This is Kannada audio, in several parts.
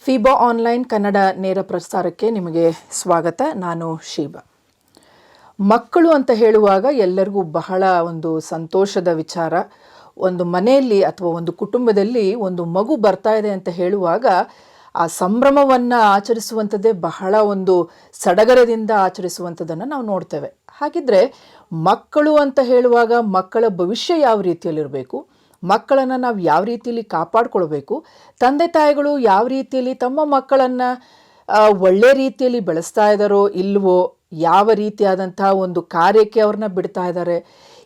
ಫೀಬಾ ಆನ್ಲೈನ್ ಕನ್ನಡ ನೇರ ಪ್ರಸಾರಕ್ಕೆ ನಿಮಗೆ ಸ್ವಾಗತ. ನಾನು ಶೀಬಾ. ಮಕ್ಕಳು ಅಂತ ಹೇಳುವಾಗ ಎಲ್ಲರಿಗೂ ಬಹಳ ಒಂದು ಸಂತೋಷದ ವಿಚಾರ. ಒಂದು ಮನೆಯಲ್ಲಿ ಅಥವಾ ಒಂದು ಕುಟುಂಬದಲ್ಲಿ ಒಂದು ಮಗು ಬರ್ತಾ ಇದೆ ಅಂತ ಹೇಳುವಾಗ ಆ ಸಂಭ್ರಮವನ್ನು ಆಚರಿಸುವಂಥದ್ದೇ ಬಹಳ ಒಂದು ಸಡಗರದಿಂದ ಆಚರಿಸುವಂಥದ್ದನ್ನು ನಾವು ನೋಡ್ತೇವೆ. ಹಾಗಿದ್ರೆ ಮಕ್ಕಳು ಅಂತ ಹೇಳುವಾಗ ಮಕ್ಕಳ ಭವಿಷ್ಯ ಯಾವ ರೀತಿಯಲ್ಲಿರಬೇಕು, ಮಕ್ಕಳನ್ನು ನಾವು ಯಾವ ರೀತಿಯಲ್ಲಿ ಕಾಪಾಡಿಕೊಳ್ಬೇಕು, ತಂದೆ ತಾಯಿಗಳು ಯಾವ ರೀತಿಯಲ್ಲಿ ತಮ್ಮ ಮಕ್ಕಳನ್ನು ಒಳ್ಳೆ ರೀತಿಯಲ್ಲಿ ಬೆಳೆಸ್ತಾ ಇದ್ದಾರೋ ಇಲ್ವೋ, ಯಾವ ರೀತಿಯಾದಂಥ ಒಂದು ಕಾರ್ಯಕ್ಕೆ ಅವ್ರನ್ನ ಬಿಡ್ತಾ ಇದ್ದಾರೆ,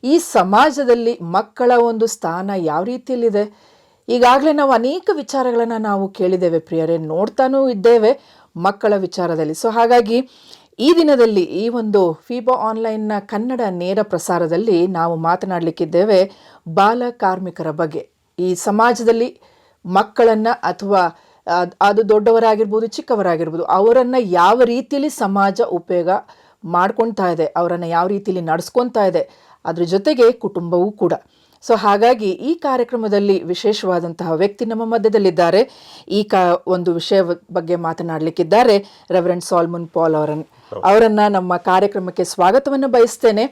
ಈ ಸಮಾಜದಲ್ಲಿ ಮಕ್ಕಳ ಒಂದು ಸ್ಥಾನ ಯಾವ ರೀತಿಯಲ್ಲಿದೆ. ಈಗಾಗಲೇ ನಾವು ಅನೇಕ ವಿಚಾರಗಳನ್ನು ನಾವು ಕೇಳಿದ್ದೇವೆ ಪ್ರಿಯರೇ, ನೋಡ್ತಾನೂ ಇದ್ದೇವೆ ಮಕ್ಕಳ ವಿಚಾರದಲ್ಲಿ. ಸೊ ಹಾಗಾಗಿ ಈ ದಿನದಲ್ಲಿ ಈ ಒಂದು ಫೀಬಾ ಆನ್ಲೈನ್ನ ಕನ್ನಡ ನೇರ ಪ್ರಸಾರದಲ್ಲಿ ನಾವು ಮಾತನಾಡಲಿಕ್ಕಿದ್ದೇವೆ ಬಾಲ ಕಾರ್ಮಿಕರ ಬಗ್ಗೆ. ಈ ಸಮಾಜದಲ್ಲಿ ಮಕ್ಕಳನ್ನು ಅಥವಾ ಅದು ದೊಡ್ಡವರಾಗಿರ್ಬೋದು ಚಿಕ್ಕವರಾಗಿರ್ಬೋದು, ಅವರನ್ನು ಯಾವ ರೀತಿಯಲ್ಲಿ ಸಮಾಜ ಉಪಯೋಗ ಮಾಡ್ಕೊಳ್ತಾ ಇದೆ, ಅವರನ್ನು ಯಾವ ರೀತಿಯಲ್ಲಿ ನಡೆಸ್ಕೊತಾ ಇದೆ, ಅದ್ರ ಜೊತೆಗೆ ಕುಟುಂಬವೂ ಕೂಡ. ಸೊ ಹಾಗಾಗಿ ಈ ಕಾರ್ಯಕ್ರಮದಲ್ಲಿ ವಿಶೇಷವಾದಂತಹ ವ್ಯಕ್ತಿ ನಮ್ಮ ಮಧ್ಯದಲ್ಲಿದ್ದಾರೆ. ಈ ಒಂದು ವಿಷಯ ಬಗ್ಗೆ ಮಾತನಾಡಲಿಕ್ಕಿದ್ದಾರೆ ರೆವರೆಂಡ್ ಸಾಲ್ಮನ್ ಪಾಲ್ ಅವರನ್ನು ನಮ್ಮ ಕಾರ್ಯಕ್ರಮಕ್ಕೆ ಸ್ವಾಗತವನ್ನು ಬಯಸ್ತೇನೆ.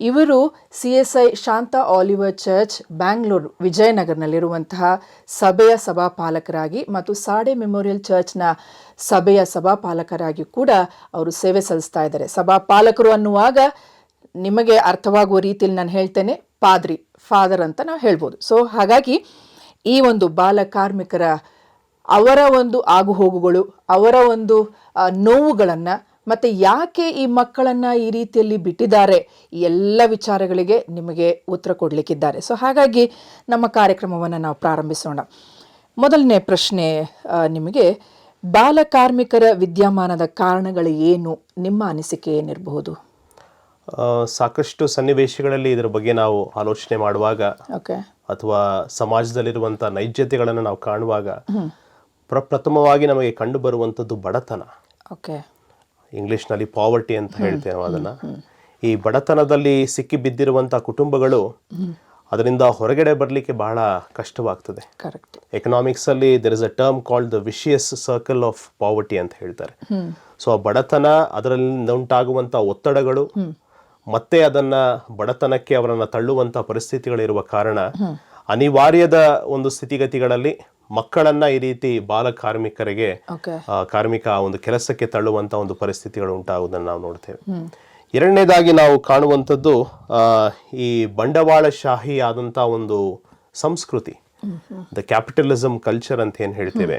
ಇವರು CSI ಶಾಂತ ಆಲಿವರ್ ಚರ್ಚ್ ಬ್ಯಾಂಗ್ಳೂರು ವಿಜಯನಗರನಲ್ಲಿರುವಂತಹ ಸಭೆಯ ಸಭಾಪಾಲಕರಾಗಿ ಮತ್ತು ಸಾಡೆ ಮೆಮೋರಿಯಲ್ ಚರ್ಚ್ನ ಸಭೆಯ ಸಭಾಪಾಲಕರಾಗಿ ಕೂಡ ಅವರು ಸೇವೆ ಸಲ್ಲಿಸ್ತಾ ಇದ್ದಾರೆ. ಸಭಾಪಾಲಕರು ಅನ್ನುವಾಗ ನಿಮಗೆ ಅರ್ಥವಾಗುವ ರೀತಿಯಲ್ಲಿ ನಾನು ಹೇಳ್ತೇನೆ, ಫಾದರ್ ಅಂತ ನಾವು ಹೇಳ್ಬೋದು. ಸೊ ಹಾಗಾಗಿ ಈ ಒಂದು ಬಾಲ ಕಾರ್ಮಿಕರ ಅವರ ಒಂದು ಆಗುಹೋಗುಗಳು, ಅವರ ಒಂದು ನೋವುಗಳನ್ನು, ಮತ್ತು ಯಾಕೆ ಈ ಮಕ್ಕಳನ್ನು ಈ ರೀತಿಯಲ್ಲಿ ಬಿಟ್ಟಿದ್ದಾರೆ, ಈ ಎಲ್ಲ ವಿಚಾರಗಳಿಗೆ ನಿಮಗೆ ಉತ್ತರ ಕೊಡಲಿಕ್ಕಿದ್ದಾರೆ. ಸೊ ಹಾಗಾಗಿ ನಮ್ಮ ಕಾರ್ಯಕ್ರಮವನ್ನು ನಾವು ಪ್ರಾರಂಭಿಸೋಣ. ಮೊದಲನೇ ಪ್ರಶ್ನೆ ನಿಮಗೆ, ಬಾಲ ಕಾರ್ಮಿಕರ ವಿದ್ಯಮಾನದ ಕಾರಣಗಳು ಏನು, ನಿಮ್ಮ ಅನಿಸಿಕೆ ಏನಿರಬಹುದು? ಸಾಕಷ್ಟು ಸನ್ನಿವೇಶಗಳಲ್ಲಿ ಇದರ ಬಗ್ಗೆ ನಾವು ಆಲೋಚನೆ ಮಾಡುವಾಗ ಅಥವಾ ಸಮಾಜದಲ್ಲಿರುವಂಥ ನೈಜತೆಗಳನ್ನು ನಾವು ಕಾಣುವಾಗ ಪ್ರಪ್ರಥಮವಾಗಿ ನಮಗೆ ಕಂಡು ಬರುವಂಥದ್ದು ಬಡತನ. ಇಂಗ್ಲಿಷ್ನಲ್ಲಿ ಪಾವರ್ಟಿ ಅಂತ ಹೇಳ್ತೇವೆ ನಾವು ಅದನ್ನು. ಈ ಬಡತನದಲ್ಲಿ ಸಿಕ್ಕಿ ಬಿದ್ದಿರುವಂಥ ಕುಟುಂಬಗಳು ಅದರಿಂದ ಹೊರಗಡೆ ಬರಲಿಕ್ಕೆ ಬಹಳ ಕಷ್ಟವಾಗ್ತದೆ. ಎಕನಾಮಿಕ್ಸಲ್ಲಿ there is a term called the vicious circle of poverty ಅಂತ ಹೇಳ್ತಾರೆ. ಸೊ ಆ ಬಡತನ, ಅದರಿಂದ ಉಂಟಾಗುವಂಥ ಒತ್ತಡಗಳು, ಮತ್ತೆ ಅದನ್ನ ಬಡತನಕ್ಕೆ ಅವರನ್ನು ತಳ್ಳುವಂಥ ಪರಿಸ್ಥಿತಿಗಳಿರುವ ಕಾರಣ ಅನಿವಾರ್ಯದ ಒಂದು ಸ್ಥಿತಿಗತಿಗಳಲ್ಲಿ ಮಕ್ಕಳನ್ನ ಈ ರೀತಿ ಬಾಲ ಕಾರ್ಮಿಕರಿಗೆ ಕಾರ್ಮಿಕ ಒಂದು ಕೆಲಸಕ್ಕೆ ತಳ್ಳುವಂಥ ಒಂದು ಪರಿಸ್ಥಿತಿಗಳು ಉಂಟಾಗುವುದನ್ನು ನಾವು ನೋಡ್ತೇವೆ. ಎರಡನೇದಾಗಿ ನಾವು ಕಾಣುವಂಥದ್ದು ಈ ಬಂಡವಾಳಶಾಹಿ ಆದಂಥ ಒಂದು ಸಂಸ್ಕೃತಿ, ದ ಕ್ಯಾಪಿಟಲಿಸಮ್ ಕಲ್ಚರ್ ಅಂತ ಏನು ಹೇಳ್ತೇವೆ,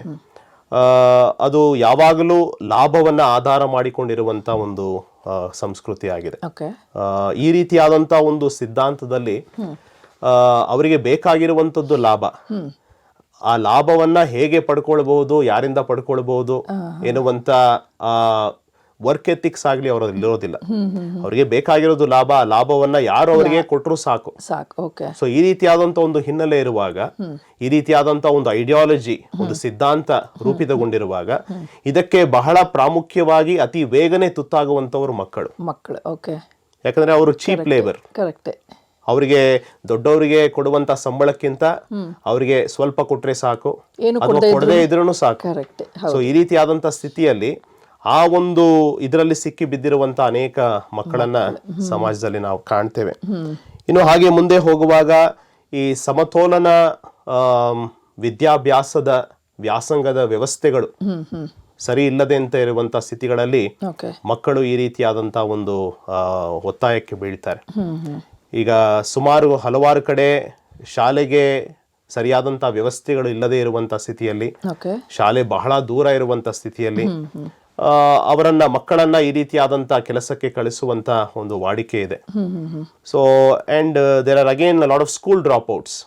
ಅದು ಯಾವಾಗಲೂ ಲಾಭವನ್ನ ಆಧಾರ ಮಾಡಿಕೊಂಡಿರುವಂತ ಒಂದು ಸಂಸ್ಕೃತಿ ಆಗಿದೆ. ಈ ರೀತಿಯಾದಂತ ಒಂದು ಸಿದ್ಧಾಂತದಲ್ಲಿ ಅವರಿಗೆ ಬೇಕಾಗಿರುವಂತದ್ದು ಲಾಭ. ಆ ಲಾಭವನ್ನ ಹೇಗೆ ಪಡ್ಕೊಳ್ಬಹುದು, ಯಾರಿಂದ ಪಡ್ಕೊಳ್ಬಹುದು ಎನ್ನುವಂತ ವರ್ಕ್ ಎಥಿಕ್ಸ್ ಆಗ್ಲಿ ಅವರಲ್ಲಿ ಇರೋದಿಲ್ಲ. ಅವರಿಗೆ ಬೇಕಾಗಿರೋದು ಲಾಭ, ಆ ಲಾಭವನ್ನ ಯಾರು ಅವರಿಗೆ ಕೊಟ್ಟರು ಸಾಕು. ಸೊ ಈ ರೀತಿಯಾದಂತ ಒಂದು ಹಿನ್ನೆಲೆ ಇರುವಾಗ, ಈ ರೀತಿಯಾದಂತ ಒಂದು ಐಡಿಯಾಲಜಿ, ಒಂದು ಸಿದ್ಧಾಂತ ರೂಪಿತಗೊಂಡಿರುವಾಗ ಇದಕ್ಕೆ ಬಹಳ ಪ್ರಾಮುಖ್ಯವಾಗಿ ಅತಿ ಬೇಗನೆ ತುತ್ತಾಗುವಂತವರು ಮಕ್ಕಳು. ಯಾಕಂದ್ರೆ ಅವರು ಚೀಪ್ ಲೇಬರ್. ಅವರಿಗೆ ದೊಡ್ಡವರಿಗೆ ಕೊಡುವಂತ ಸಂಬಳಕ್ಕಿಂತ ಅವರಿಗೆ ಸ್ವಲ್ಪ ಕೊಟ್ರೆ ಸಾಕು, ಅಥವಾ ಕೊಡದೇ ಇದ್ರೂ ಸಾಕು. ಸೊ ಈ ರೀತಿಯಾದಂತ ಸ್ಥಿತಿಯಲ್ಲಿ ಆ ಒಂದು ಇದರಲ್ಲಿ ಸಿಕ್ಕಿ ಬಿದ್ದಿರುವಂತ ಅನೇಕ ಮಕ್ಕಳನ್ನ ಸಮಾಜದಲ್ಲಿ ನಾವು ಕಾಣ್ತೇವೆ. ಇನ್ನು ಹಾಗೆ ಮುಂದೆ ಹೋಗುವಾಗ ಈ ಸಮತೋಲನ ವಿದ್ಯಾಭ್ಯಾಸದ ವ್ಯಾಸಂಗದ ವ್ಯವಸ್ಥೆಗಳು ಸರಿ ಇಲ್ಲದೆ ಅಂತ ಇರುವಂತ ಸ್ಥಿತಿಗಳಲ್ಲಿ ಮಕ್ಕಳು ಈ ರೀತಿಯಾದಂತ ಒಂದು ಒತ್ತಾಯಕ್ಕೆ ಬೀಳ್ತಾರೆ. ಈಗ ಹಲವಾರು ಕಡೆ ಶಾಲೆಗೆ ಸರಿಯಾದಂತ ವ್ಯವಸ್ಥೆಗಳು ಇಲ್ಲದೆ ಇರುವಂತ ಸ್ಥಿತಿಯಲ್ಲಿ, ಶಾಲೆ ಬಹಳ ದೂರ ಇರುವಂತ ಸ್ಥಿತಿಯಲ್ಲಿ ಮಕ್ಕಳನ್ನ ಈ ರೀತಿಯಾದಂತ ಕೆಲಸಕ್ಕೆ ಕಳಿಸುವಂತ ಒಂದು ವಾಡಿಕೆ ಇದೆ. So and there are again lot of school drop outs.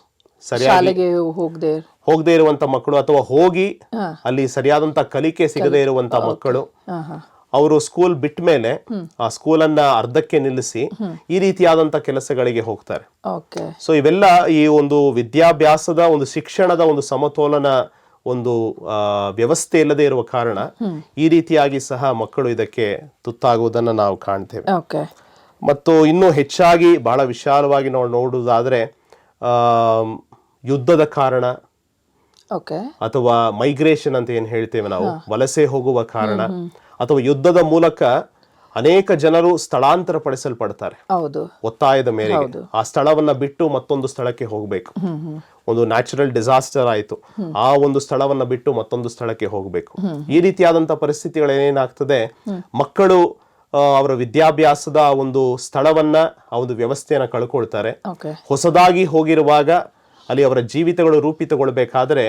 ಸರಿಯಾಗಿ ಹೋಗದೆ ಇರುವಂತ ಮಕ್ಕಳು, ಅಥವಾ ಹೋಗಿ ಅಲ್ಲಿ ಸರಿಯಾದಂತ ಕಲಿಕೆ ಸಿಗದೆ ಇರುವಂತ ಮಕ್ಕಳು, ಅವರು ಸ್ಕೂಲ್ ಬಿಟ್ಟ ಮೇಲೆ ಆ ಸ್ಕೂಲನ್ನ ಅರ್ಧಕ್ಕೆ ನಿಲ್ಲಿಸಿ ಈ ರೀತಿಯಾದಂತ ಕೆಲಸಗಳಿಗೆ ಹೋಗ್ತಾರೆ. ಸೊ ಇವೆಲ್ಲ ಈ ಒಂದು ವಿದ್ಯಾಭ್ಯಾಸದ ಒಂದು ಶಿಕ್ಷಣದ ಒಂದು ಸಮತೋಲನ ಒಂದು ವ್ಯವಸ್ಥೆ ಇಲ್ಲದೆ ಇರುವ ಕಾರಣ ಈ ರೀತಿಯಾಗಿ ಸಹ ಮಕ್ಕಳು ಇದಕ್ಕೆ ತುತ್ತಾಗುವುದನ್ನು ನಾವು ಕಾಣ್ತೇವೆ. ಮತ್ತು ಇನ್ನೂ ಹೆಚ್ಚಾಗಿ ಬಹಳ ವಿಶಾಲವಾಗಿ ನಾವು ನೋಡುವುದಾದ್ರೆ ಯುದ್ಧದ ಕಾರಣ, ಓಕೆ. ಅಥವಾ ಮೈಗ್ರೇಷನ್ ಅಂತ ಏನ್ ಹೇಳ್ತೇವೆ ನಾವು, ವಲಸೆ ಹೋಗುವ ಕಾರಣ, ಅಥವಾ ಯುದ್ಧದ ಮೂಲಕ ಅನೇಕ ಜನರು ಸ್ಥಳಾಂತರ ಪಡಿಸಲ್ಪಡ್ತಾರೆ ಹೌದು, ಒತ್ತಾಯದ ಮೇರೆಗೆ. ಆ ಸ್ಥಳವನ್ನ ಬಿಟ್ಟು ಮತ್ತೊಂದು ಸ್ಥಳಕ್ಕೆ ಹೋಗ್ಬೇಕು. ಒಂದು ನ್ಯಾಚುರಲ್ ಡಿಸಾಸ್ಟರ್ ಆಯ್ತು, ಆ ಒಂದು ಸ್ಥಳವನ್ನ ಬಿಟ್ಟು ಮತ್ತೊಂದು ಸ್ಥಳಕ್ಕೆ ಹೋಗ್ಬೇಕು. ಈ ರೀತಿಯಾದಂತ ಪರಿಸ್ಥಿತಿಗಳು ಏನೇನಾಗ್ತದೆ, ಮಕ್ಕಳು ಅವರ ವಿದ್ಯಾಭ್ಯಾಸದ ಒಂದು ಸ್ಥಳವನ್ನ, ಆ ಒಂದು ವ್ಯವಸ್ಥೆಯನ್ನ ಕಳ್ಕೊಳ್ತಾರೆ. ಹೊಸದಾಗಿ ಹೋಗಿರುವಾಗ ಅಲ್ಲಿ ಅವರ ಜೀವಿತಗಳು ರೂಪಿತಗೊಳ್ಬೇಕಾದ್ರೆ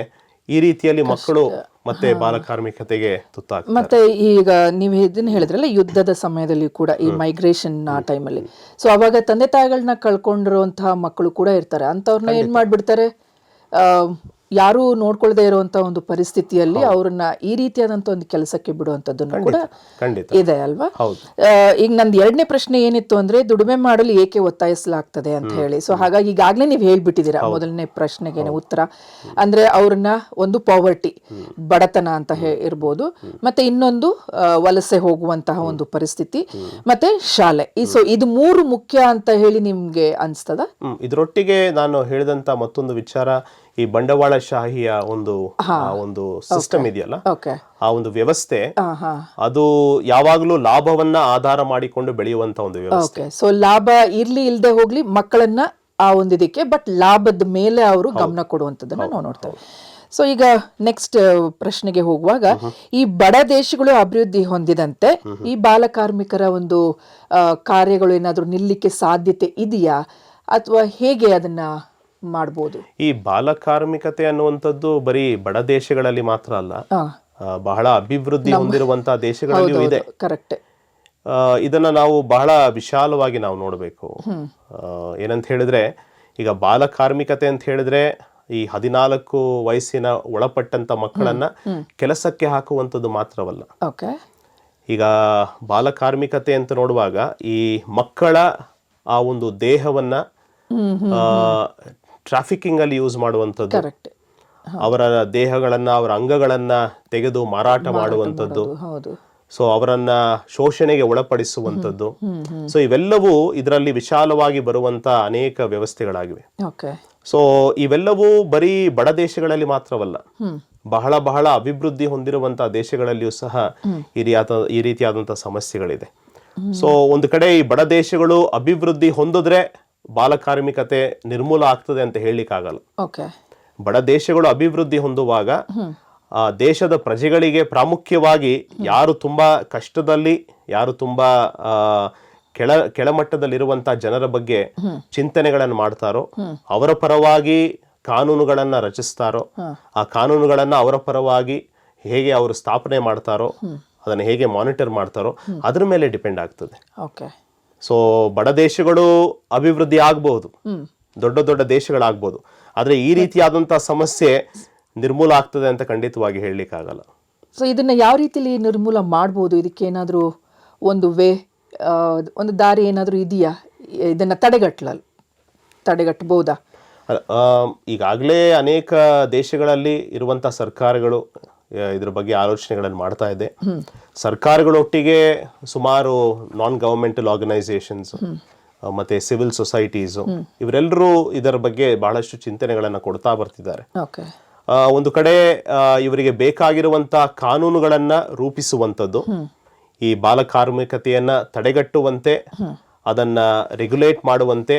ಈ ರೀತಿಯಲ್ಲಿ ಮಕ್ಕಳು ಮತ್ತೆ ಬಾಲಕಾರ್ಮಿಕತೆಗೆ ತುತ್ತಾಗ್ತಾರೆ. ಮತ್ತೆ ಈಗ ನೀವು ಇದನ್ನ ಹೇಳಿದ್ರಲ್ಲ, ಯುದ್ಧದ ಸಮಯದಲ್ಲಿ ಕೂಡ ಈ ಮೈಗ್ರೇಷನ್ ಆ ಟೈಮಲ್ಲಿ, ಸೊ ಅವಾಗ ತಂದೆ ತಾಯಿಗಳನ್ನ ಕಳ್ಕೊಂಡಿರುವಂತಹ ಮಕ್ಕಳು ಕೂಡ ಇರ್ತಾರೆ. ಅಂತವ್ರನ್ನ ಏನ್ ಮಾಡ್ಬಿಡ್ತಾರೆ, ಯಾರು ನೋಡ್ಕೊಳ್ದೇ ಇರುವಂತ ಒಂದು ಪರಿಸ್ಥಿತಿಯಲ್ಲಿ ಅವ್ರನ್ನ ಈ ರೀತಿಯಾದಂತ ಒಂದು ಕೆಲಸಕ್ಕೆ ಬಿಡುವಂತದ್ದನ್ನು ಕೂಡ ಇದೆ ಅಲ್ವಾ. ಈಗ ನಂದು ಎರಡನೇ ಪ್ರಶ್ನೆ ಏನಿತ್ತು ಅಂದ್ರೆ, ದುಡಿಮೆ ಮಾಡಲು ಏಕೆ ಒತ್ತಾಯಿಸಲಾಗ್ತದೆ ಅಂತ ಹೇಳಿ. ಸೊ ಹಾಗಾಗಿ ಈಗಾಗ್ಲೇ ನೀವು ಹೇಳ್ಬಿಟ್ಟಿದ್ದೀರಾ ಮೊದಲನೇ ಪ್ರಶ್ನೆಗೆ ಉತ್ತರ. ಅಂದ್ರೆ ಅವ್ರನ್ನ ಒಂದು ಪಾವರ್ಟಿ, ಬಡತನ ಅಂತ ಇರ್ಬೋದು, ಮತ್ತೆ ಇನ್ನೊಂದು ವಲಸೆ ಹೋಗುವಂತಹ ಒಂದು ಪರಿಸ್ಥಿತಿ, ಮತ್ತೆ ಶಾಲೆ. ಸೊ ಇದು ಮೂರು ಮುಖ್ಯ ಅಂತ ಹೇಳಿ ನಿಮ್ಗೆ ಅನ್ಸ್ತದ? ಇದರೊಟ್ಟಿಗೆ ನಾನು ಹೇಳಿದಂತ ಮತ್ತೊಂದು ವಿಚಾರ, ಈ ಬಂಡವಾಳಶಾಹಿಯ ಒಂದು ಸಿಸ್ಟಮ್ ಇದೆಯಲ್ಲ, ಆ ಒಂದು ವ್ಯವಸ್ಥೆ, ಅದು ಯಾವಾಗಲೂ ಲಾಭವನ್ನ ಆಧಾರ ಮಾಡಿಕೊಂಡು ಬೆಳೆಯುವಂತ ಒಂದು ವ್ಯವಸ್ಥೆ. ಸೊ ಲಾಭ ಇರ್ಲಿ ಇಲ್ದೆ ಹೋಗ್ಲಿ ಮಕ್ಕಳನ್ನ ಆ ಒಂದು ಇದಕ್ಕೆ, ಬಟ್ ಲಾಭದ ಮೇಲೆ ಅವರು ಗಮನ ಕೊಡುವಂತದನ್ನ ನಾವು ನೋಡ್ತೇವೆ. ಸೊ ಈಗ ನೆಕ್ಸ್ಟ್ ಪ್ರಶ್ನೆಗೆ ಹೋಗುವಾಗ, ಈ ಬಡ ದೇಶಗಳು ಅಭಿವೃದ್ಧಿ ಹೊಂದಿದಂತೆ ಈ ಬಾಲಕಾರ್ಮಿಕರ ಒಂದು ಕಾರ್ಯಗಳು ಏನಾದ್ರೂ ನಿಲ್ಲಿಕ್ಕೆ ಸಾಧ್ಯತೆ ಇದೆಯಾ, ಅಥವಾ ಹೇಗೆ ಅದನ್ನ ಮಾಡಬಹುದು? ಈ ಬಾಲಕಾರ್ಮಿಕತೆ ಅನ್ನುವಂಥದ್ದು ಬರೀ ಬಡ ದೇಶಗಳಲ್ಲಿ ಮಾತ್ರ ಅಲ್ಲ, ಬಹಳ ಅಭಿವೃದ್ಧಿ ಹೊಂದಿರುವಂತಹ ದೇಶಗಳಲ್ಲಿಯೂ ಇದೆ. ಕರೆಕ್ಟ್. ಇದನ್ನ ನಾವು ಬಹಳ ವಿಶಾಲವಾಗಿ ನಾವು ನೋಡಬೇಕು. ಏನಂತ ಹೇಳಿದ್ರೆ, ಈಗ ಬಾಲಕಾರ್ಮಿಕತೆ ಅಂತ ಹೇಳಿದ್ರೆ ಈ 14 ವಯಸ್ಸಿನ ಒಳಪಟ್ಟಂತ ಮಕ್ಕಳನ್ನ ಕೆಲಸಕ್ಕೆ ಹಾಕುವಂಥದ್ದು ಮಾತ್ರವಲ್ಲ. ಈಗ ಬಾಲಕಾರ್ಮಿಕತೆ ಅಂತ ನೋಡುವಾಗ ಈ ಮಕ್ಕಳ ಆ ಒಂದು ದೇಹವನ್ನ ಟ್ರಾಫಿಕಿಂಗ್ ಅಲ್ಲಿ ಯೂಸ್ ಮಾಡುವಂಥದ್ದು, ಅವರ ದೇಹಗಳನ್ನ, ಅವರ ಅಂಗಗಳನ್ನ ತೆಗೆದು ಮಾರಾಟ ಮಾಡುವಂಥದ್ದು, ಸೊ ಅವರನ್ನ ಶೋಷಣೆಗೆ ಒಳಪಡಿಸುವಂಥದ್ದು. ಸೊ ಇವೆಲ್ಲವೂ ಇದರಲ್ಲಿ ವಿಶಾಲವಾಗಿ ಬರುವಂತ ಅನೇಕ ವ್ಯವಸ್ಥೆಗಳಾಗಿವೆ. ಸೊ ಇವೆಲ್ಲವೂ ಬರೀ ಬಡ ದೇಶಗಳಲ್ಲಿ ಮಾತ್ರವಲ್ಲ, ಬಹಳ ಅಭಿವೃದ್ಧಿ ಹೊಂದಿರುವಂತಹ ದೇಶಗಳಲ್ಲಿಯೂ ಸಹ ಈ ರೀತಿಯಾದಂತಹ ಸಮಸ್ಯೆಗಳಿದೆ. ಸೊ ಒಂದು ಕಡೆ ಈ ಬಡ ದೇಶಗಳು ಅಭಿವೃದ್ಧಿ ಹೊಂದಿದ್ರೆ ಬಾಲಕಾರ್ಮಿಕತೆ ನಿರ್ಮೂಲ ಆಗ್ತದೆ ಅಂತ ಹೇಳಲಿಕ್ಕಾಗಲ್ಲ. ಬಡ ದೇಶಗಳು ಅಭಿವೃದ್ಧಿ ಹೊಂದುವಾಗ ಆ ದೇಶದ ಪ್ರಜೆಗಳಿಗೆ ಪ್ರಾಮುಖ್ಯವಾಗಿ ಯಾರು ತುಂಬಾ ಕಷ್ಟದಲ್ಲಿ, ಯಾರು ತುಂಬಾ ಕೆಳಮಟ್ಟದಲ್ಲಿರುವಂತಹ ಜನರ ಬಗ್ಗೆ ಚಿಂತನೆಗಳನ್ನು ಮಾಡ್ತಾರೋ, ಅವರ ಪರವಾಗಿ ಕಾನೂನುಗಳನ್ನ ರಚಿಸ್ತಾರೋ, ಆ ಕಾನೂನುಗಳನ್ನ ಅವರ ಪರವಾಗಿ ಹೇಗೆ ಅವರು ಸ್ಥಾಪನೆ ಮಾಡ್ತಾರೋ, ಅದನ್ನು ಹೇಗೆ ಮಾನಿಟರ್ ಮಾಡ್ತಾರೋ, ಅದ್ರ ಮೇಲೆ ಡಿಪೆಂಡ್ ಆಗ್ತದೆ. ಸೊ ಬಡ ದೇಶಗಳು ಅಭಿವೃದ್ಧಿ ಆಗ್ಬಹುದು, ದೊಡ್ಡ ದೇಶಗಳಾಗ್ಬೋದು, ಆದ್ರೆ ಈ ರೀತಿಯಾದಂತಹ ಸಮಸ್ಯೆ ನಿರ್ಮೂಲ ಆಗ್ತದೆ ಅಂತ ಖಂಡಿತವಾಗಿ ಹೇಳಲಿಕ್ಕಾಗಲ್ಲ. ಸೊ ಇದನ್ನ ಯಾವ ರೀತಿಲಿ ನಿರ್ಮೂಲ ಮಾಡ್ಬೋದು? ಇದಕ್ಕೆ ಏನಾದ್ರೂ ಒಂದು ಒಂದು ದಾರಿ ಏನಾದ್ರೂ ಇದೆಯಾ? ಇದನ್ನ ತಡೆಗಟ್ಟಬಹುದಾ? ಈಗಾಗಲೇ ಅನೇಕ ದೇಶಗಳಲ್ಲಿ ಇರುವಂತಹ ಸರ್ಕಾರಗಳು ಇದ್ರ ಬಗ್ಗೆ ಆಲೋಚನೆಗಳನ್ನು ಮಾಡ್ತಾ ಇದೆ. ಸರ್ಕಾರಗಳೊಟ್ಟಿಗೆ ಸುಮಾರು ನಾನ್ ಗವರ್ಮೆಂಟಲ್ ಆರ್ಗನೈಸೇಷನ್ಸ್ ಮತ್ತೆ ಸಿವಿಲ್ ಸೊಸೈಟೀಸ್ ಇವರೆಲ್ಲರೂ ಇದರ ಬಗ್ಗೆ ಬಹಳಷ್ಟು ಚಿಂತನೆಗಳನ್ನ ಕೊಡ್ತಾ ಬರ್ತಿದ್ದಾರೆ. ಒಂದು ಕಡೆ ಇವರಿಗೆ ಬೇಕಾಗಿರುವಂತಹ ಕಾನೂನುಗಳನ್ನ ರೂಪಿಸುವಂಥದ್ದು, ಈ ಬಾಲಕಾರ್ಮಿಕತೆಯನ್ನ ತಡೆಗಟ್ಟುವಂತೆ, ಅದನ್ನ ರೆಗ್ಯುಲೇಟ್ ಮಾಡುವಂತೆ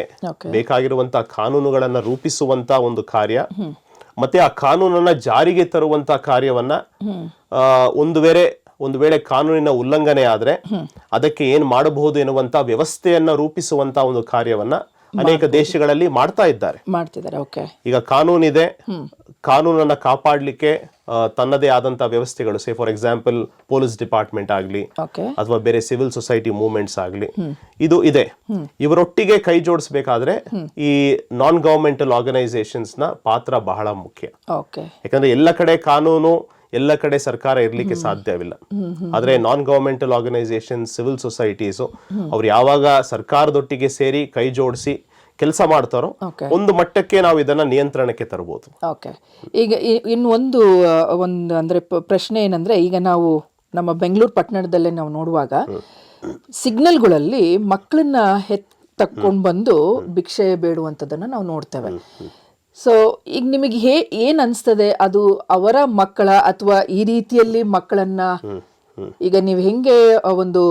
ಬೇಕಾಗಿರುವಂತಹ ಕಾನೂನುಗಳನ್ನ ರೂಪಿಸುವಂತ ಒಂದು ಕಾರ್ಯ, ಮತ್ತೆ ಆ ಕಾನೂನನ್ನ ಜಾರಿಗೆ ತರುವಂತ ಕಾರ್ಯವನ್ನ ಒಂದು ವೇಳೆ ಕಾನೂನಿನ ಉಲ್ಲಂಘನೆ ಆದ್ರೆ ಅದಕ್ಕೆ ಏನ್ ಮಾಡಬಹುದು ಎನ್ನುವಂತ ವ್ಯವಸ್ಥೆಯನ್ನ ರೂಪಿಸುವಂತ ಒಂದು ಕಾರ್ಯವನ್ನ ಅನೇಕ ದೇಶಗಳಲ್ಲಿ ಮಾಡ್ತಿದ್ದಾರೆ. ಈಗ ಕಾನೂನಿದೆ, ಕಾನೂನನ್ನ ಕಾಪಾಡ್ಲಿಕ್ಕೆ ತನ್ನದೇ ಆದಂತ ವ್ಯವಸ್ಥೆಗಳು, say for example police department ಆಗ್ಲಿ ಅಥವಾ ಬೇರೆ ಸಿವಿಲ್ ಸೊಸೈಟಿ ಮೂವ್ಮೆಂಟ್ಸ್ ಆಗ್ಲಿ, ಇದು ಇದೆ. ಇವರೊಟ್ಟಿಗೆ ಕೈ ಜೋಡಿಸಬೇಕಾದ್ರೆ ಈ ನಾನ್ ಗವರ್ಮೆಂಟಲ್ ಆರ್ಗನೈಸೇಷನ್ಸ್ ನ ಪಾತ್ರ ಬಹಳ ಮುಖ್ಯ. ಯಾಕಂದ್ರೆ ಎಲ್ಲ ಕಡೆ ಕಾನೂನು, ಎಲ್ಲ ಕಡೆ ಸರ್ಕಾರ ಇರ್ಲಿಕ್ಕೆ ಸಾಧ್ಯವಿಲ್ಲ. ಆದ್ರೆ non governmental organisation, civil societies ಅವ್ರು ಯಾವಾಗ ಸರ್ಕಾರದೊಟ್ಟಿಗೆ ಸೇರಿ ಕೈ ಜೋಡಿಸಿ ಕೆಲಸ ಮಾಡ್ತಾರೋ ಒಂದು ಮಟ್ಟಕ್ಕೆ ನಾವು ಇದನ್ನ ನಿಯಂತ್ರಣಕ್ಕೆ ತರಬಹುದು. ಈಗ ಇನ್ನು ಒಂದು ಅಂದ್ರೆ ಪ್ರಶ್ನೆ ಏನಂದ್ರೆ, ಈಗ ನಾವು ನಮ್ಮ ಬೆಂಗಳೂರು ಪಟ್ಟಣದಲ್ಲೇ ನಾವು ನೋಡುವಾಗ ಸಿಗ್ನಲ್ಗಳಲ್ಲಿ ಮಕ್ಕಳನ್ನ ತಕ್ಕೊಂಡು ಬಂದು ಭಿಕ್ಷೆ ಬೇಡುವಂಥದ್ದನ್ನ ನಾವು ನೋಡ್ತೇವೆ. ಸೊ ಈಗ ನಿಮಗೆ ಏನ್ ಅನ್ಸ್ತದೆ, ಅದು ಅವರ ಮಕ್ಕಳ ಅಥವಾ ಈ ರೀತಿಯಲ್ಲಿ ಮಕ್ಕಳನ್ನ ಈಗ ನೀವು ಹೆಂಗೆ ಒಂದು